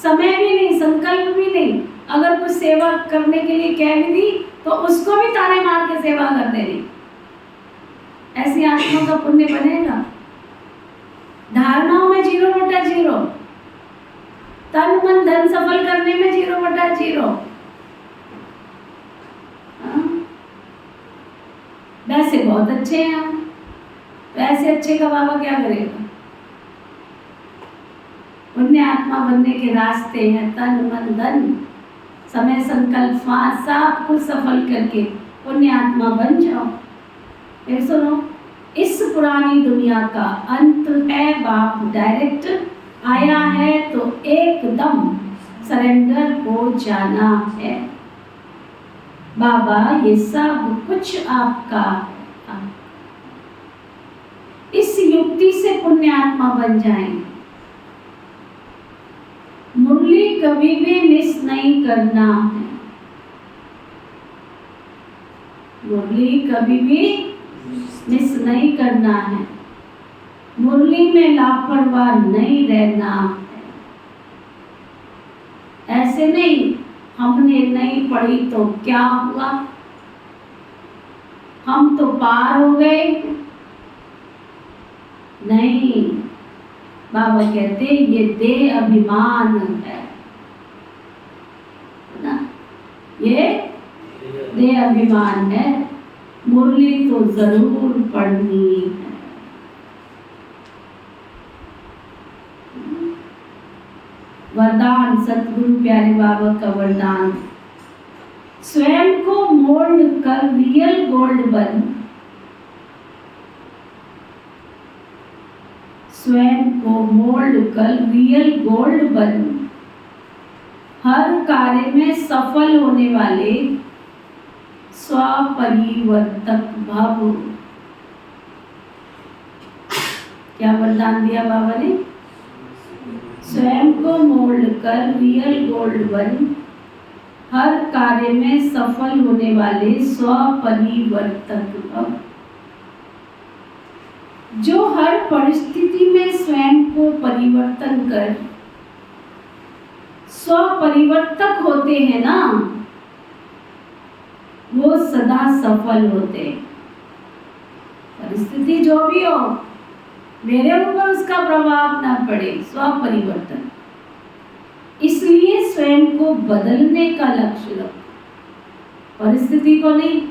समय भी नहीं, संकल्प भी नहीं। अगर कुछ सेवा करने के लिए कह भी दी तो उसको भी ताने मार के सेवा कर देनी। ऐसी आत्मा का पुण्य बनेगा। धारणाओं में 0/0, तन मन धन सफल करने में 0/0। वैसे बहुत अच्छे हैं हम, वैसे अच्छे का बाबा क्या करेगा? पुण्य आत्मा आत्मा बनने के रास्ते हैं, तन मन धन समय संकल्प श्वास सब कुछ सफल करके पुण्य आत्मा बन जाओ। फिर सुनो, इस पुरानी दुनिया का अंत है, बाप डायरेक्ट आया है तो एकदम सरेंडर हो जाना है। बाबा ये सब कुछ आपका है। इस युक्ति से पुण्य आत्मा बन जाएंगे। मुरली कभी भी मिस नहीं करना है। मुरली कभी भी मिस नहीं करना है। मुरली में लापरवाह नहीं रहना है। ऐसे नहीं हमने नहीं पढ़ी तो क्या हुआ, हम तो पार हो गए। नहीं, बाबा कहते ये देह अभिमान है ना, ये देह अभिमान है। मुरली तो जरूर पढ़नी है। वरदान, सतगुरु प्यारे बाबा का वरदान, स्वयं को मोल्ड कर रियल गोल्ड बन। स्वयं को मोल्ड कर रियल गोल्ड बन। हर कार्य में सफल होने वाले स्वपरिवर्तक भव। क्या वरदान दिया बाबा ने? स्वयं को मोल्ड कर रियल गोल्ड बन। हर कार्य में सफल होने वाले स्वपरिवर्तक भव। जो हर परिस्थिति में स्वयं को परिवर्तन कर स्वपरिवर्तक होते हैं ना, वो सदा सफल होते। परिस्थिति जो भी हो, मेरे ऊपर उसका प्रभाव ना पड़े, स्वपरिवर्तन। इसलिए स्वयं को बदलने का लक्ष्य रखो, परिस्थिति को नहीं।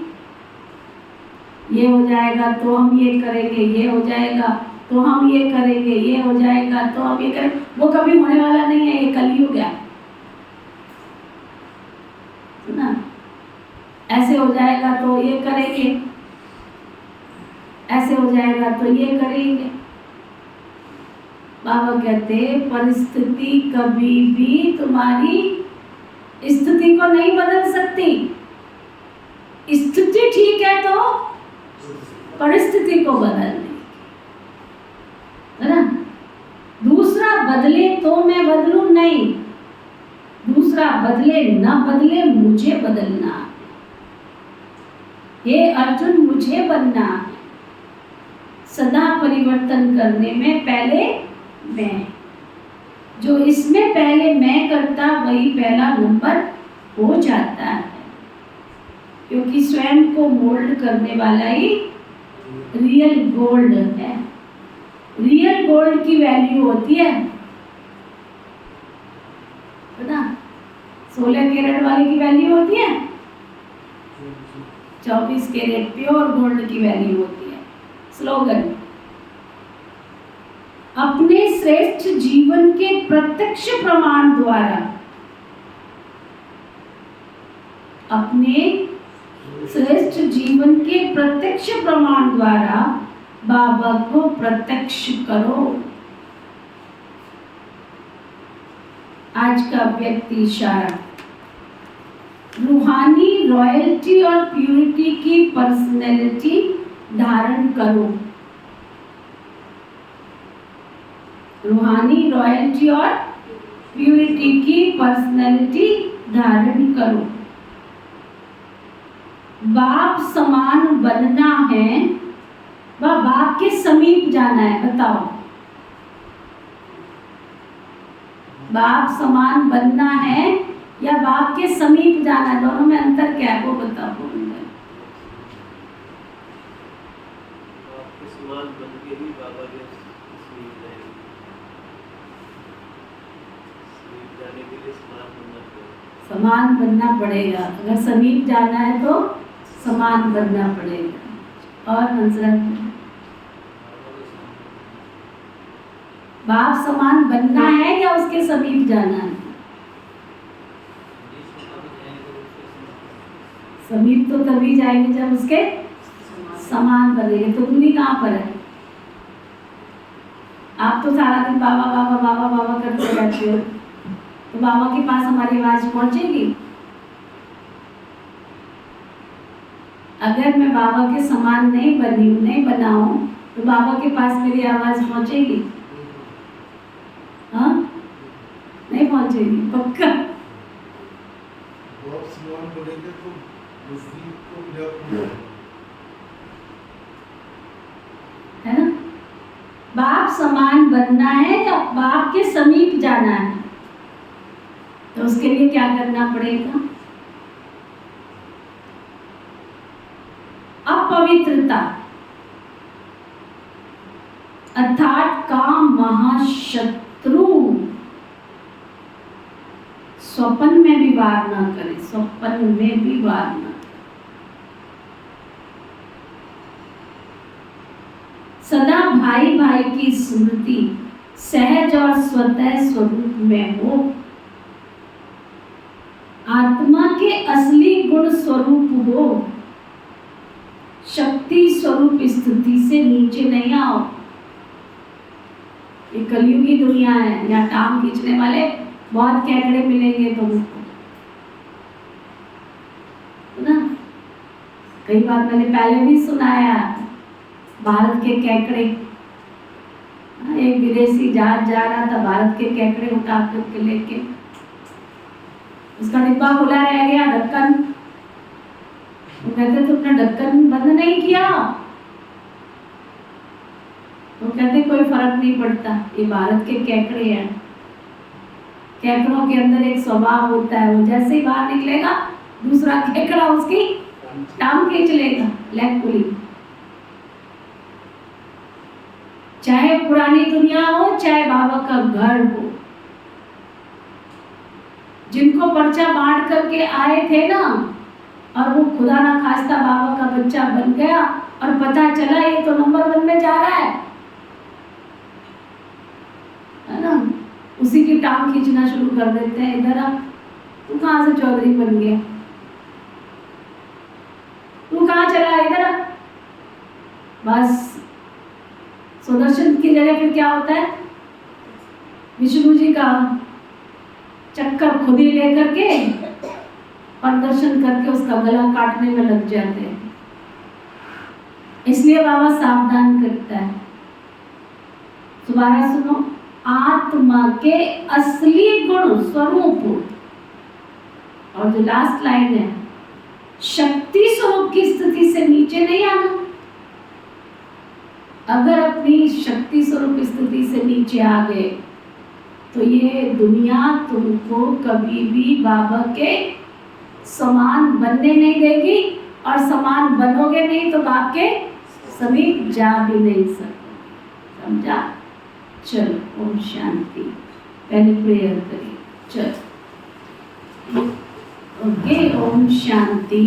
ये हो जाएगा तो हम ये करेंगे, ये हो जाएगा तो हम ये करेंगे, ये हो जाएगा तो हम ये करेंगे, वो कभी होने वाला नहीं है, ये कलयुग है। सुना? ऐसे हो जाएगा तो ये करेंगे, ऐसे हो जाएगा तो ये करेंगे। बाबा कहते परिस्थिति कभी भी तुम्हारी स्थिति को नहीं बदल सकती। स्थिति ठीक है तो परिस्थिति को बदल दी, है ना? दूसरा बदले तो मैं बदलूं नहीं, दूसरा बदले ना बदले मुझे बदलना है। हे अर्जुन मुझे बनना है। सदा परिवर्तन करने में पहले मैं, जो इसमें पहले मैं करता वही पहला नंबर हो जाता है, क्योंकि स्वयं को मोल्ड करने वाला ही रियल गोल्ड है। रियल गोल्ड की वैल्यू होती है ना, 16 कैरेट वाले की वैल्यू होती है, 24 कैरेट प्योर गोल्ड की वैल्यू होती है। स्लोगन, अपने श्रेष्ठ जीवन के प्रत्यक्ष प्रमाण द्वारा, अपने श्रेष्ठ जीवन के प्रत्यक्ष प्रमाण द्वारा बाबा को प्रत्यक्ष करो। आज का व्यक्ति इशारा, रूहानी रॉयल्टी और प्यूरिटी की पर्सनैलिटी धारण करो। रूहानी रॉयल्टी और प्यूरिटी की पर्सनैलिटी धारण करो। बाप समान बनना है व बाप के समीप जाना है। बताओ, बाप समान बनना है या बाप के समीप जाना है? दोनों में अंतर क्या है वो बताओ। आपके समान बन के ही बाबा के समीप जाएंगे। समीप जाने के लिए समान बनना पड़ेगा। समान बनना पड़ेगा। अगर समीप जाना है तो समान बनना पड़ेगा। और हंसराज, बाप समान बनना है या उसके समीप जाना है? समीप तो तभी जाएंगे जब उसके समान बनेंगे। तो दूरी कहाँ पर है? आप तो सारा दिन बाबा बाबा बाबा बाबा करते रहते हो, तो बाबा के पास हमारी आवाज पहुंचेगी? अगर मैं बाबा के समान नहीं बनी हूं, नहीं बना हूं, तो बाबा के पास मेरी आवाज पहुंचेगी? हाँ, नहीं पहुंचेगी, पक्का। आप समान बनेंगे तो नजदीक को मिला है ना? बाप समान बनना है या बाप के समीप जाना है? तो उसके लिए क्या करना पड़ेगा? अपवित्रता अर्थात काम महाशत्रु स्वप्न में भी वार ना करे, स्वप्न में भी वार ना करे। सदा भाई भाई की स्मृति सहज और स्वतः स्वरूप में हो। आत्मा के असली गुण स्वरूप हो। शक्ति स्वरूप स्थिति से नीचे नहीं आओ। ये कलयुगी दुनिया है, यहाँ टांग खींचने वाले बहुत केकड़े मिलेंगे तुमको, ना? कई बार मैंने पहले भी सुनाया, भारत के केकड़े, एक विदेशी जहाज जा रहा था, भारत के केकड़े उठा करके लेके, उसका डिब्बा खुला रह गया, ढक्कन। वो कहते तुमने ढक्कन बंद नहीं किया? वो कहते कोई फर्क नहीं पड़ता, ये भारत के केकड़े हैं। केकड़ों के अंदर एक स्वभाव होता है, वो जैसे ही बाहर निकलेगा दूसरा केकड़ा उसकी टांग खींच लेगा, लेग पुलिंग। चाहे पुरानी दुनिया हो, चाहे बाबा का घर हो, जिनको पर्चा बांट करके आए थे ना, और वो खुदा ना खास्ता बाबा का बच्चा बन गया और पता चला ये तो नंबर 1 में जा रहा है ना? उसी की टांग खींचना शुरू कर देते हैं, इधर आ, तू कहाँ से चौधरी बन गया, तू कहाँ चला, इधर आ। बस सुदर्शन की जगह फिर क्या होता है? विष्णु जी का चक्कर खुद ही लेकर के और दर्शन करके उसका गला काटने में लग जाते हैं। इसलिए बाबा सावधान करता है। दोबारा सुनो, आत्मा के असली गुण स्वरूप, और जो लास्ट लाइन है, शक्ति स्वरूप की स्थिति से नीचे नहीं आना। अगर अपनी शक्ति स्वरूप स्थिति से नीचे आ गए तो ये दुनिया तुमको कभी भी बाबा के समान बनने नहीं देगी, और समान बनोगे नहीं तो बाप के समीप जा भी नहीं सकते। समझा? चलो, ओम शांति। पहले प्रेयर करिए। चलो, ओके, ओम शांति।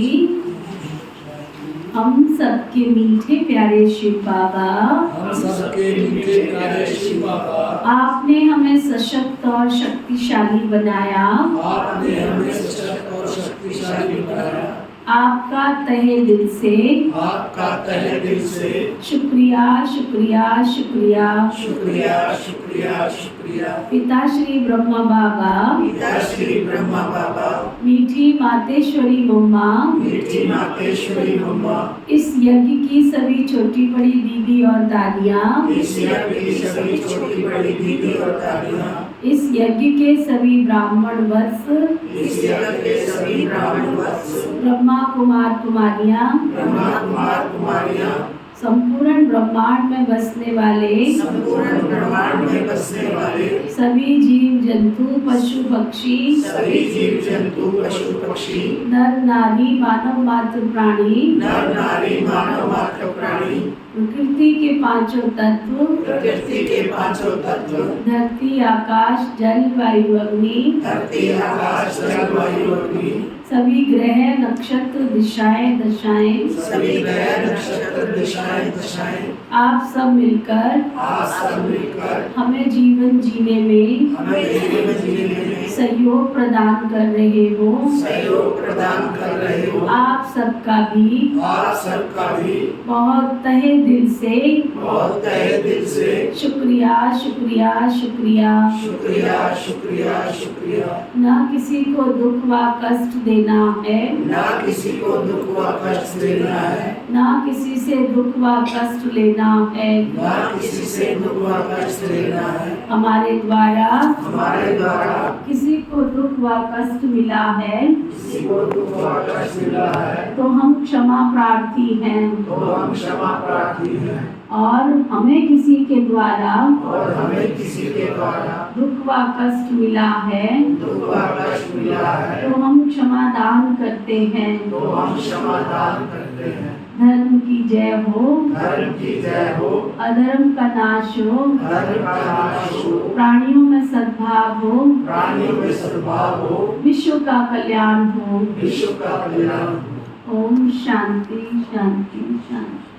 हम सबके मीठे प्यारे शिव बाबा, हम सबके मीठे प्यारे शिव बाबा, आपने हमें सशक्त और शक्तिशाली बनाया। आपने हमें सशक्त और शक्तिशाली बनाया। आपका तहे दिल से, आपका तहे दिल से शुक्रिया शुक्रिया शुक्रिया शुक्रिया शुक्रिया शुक्रिया। पिता श्री ब्रह्मा बाबा, पिता श्री ब्रह्मा बाबा, मीठी मातेश्वरी मम्मा, मीठी मातेश्वरी मम्मा, इस यज्ञ की सभी छोटी बड़ी दीदी और दादियाँ, इस यज्ञ की सभी छोटी बड़ी दीदी और दादियाँ, इस यज्ञ के सभी ब्राह्मण वत्स, इस यज्ञ के सभी ब्राह्मण वत्स, ब्रह्मा कुमार कुमारियाँ, ब्रह्मा कुमार कुमारियाँ, संपूर्ण ब्रह्मांड में बसने वाले, संपूर्ण ब्रह्मांड में बसने वाले सभी जीव जंतु पशु पक्षी, सभी जीव जंतु पशु पक्षी, नर नारी मानव मात्र प्राणी, नर नारी मानव मात्र प्राणी, प्रकृति के पांचों तत्व, प्रकृति के पांचों तत्व, धरती आकाश जल वायु अग्नि, धरती आकाश जल वायु अग्नि, सभी ग्रह नक्षत्र दिशाएं दशाएं सभी ग्रह नक्षत्र दिशाएं दशाएं आप सब मिलकर आप सब मिलकर हमें जीवन जीने में हमें जीवन जीने में सहयोग प्रदान कर रहे हो। सहयोग प्रदान कर रहे हो। आप सबका भी आप सबका भी बहुत तहे दिल से बहुत तहे दिल से शुक्रिया शुक्रिया शुक्रिया। शुक्रिया शुक्रिया शुक्रिया। न किसी को दुख व कष्ट देना है, ना किसी को दुख व कष्ट देना है, न किसी से दुख व कष्ट लेना है। ना किसी से दुख व कष्ट लेना है। हमारे द्वारा हमारे द्वारा किसी को दुख व कष्ट मिला है किसी को दुख व कष्ट मिला है तो हम क्षमा प्रार्थी हैं, तो हम क्षमा प्रार्थी हैं। और हमें किसी के द्वारा और हमें किसी के द्वारा दुख व कष्ट मिला है दुख व कष्ट मिला है तो हम क्षमा दान करते हैं। तो हम क्षमा दान करते हैं। धर्म की जय हो, धर्म की जय हो, अधर्म का नाश हो, धर्म का नाश हो, प्राणियों में सद्भाव हो, प्राणियों में सद्भाव हो, विश्व का कल्याण हो। विश्व का कल्याण हो। ओम शांति शांति शांति।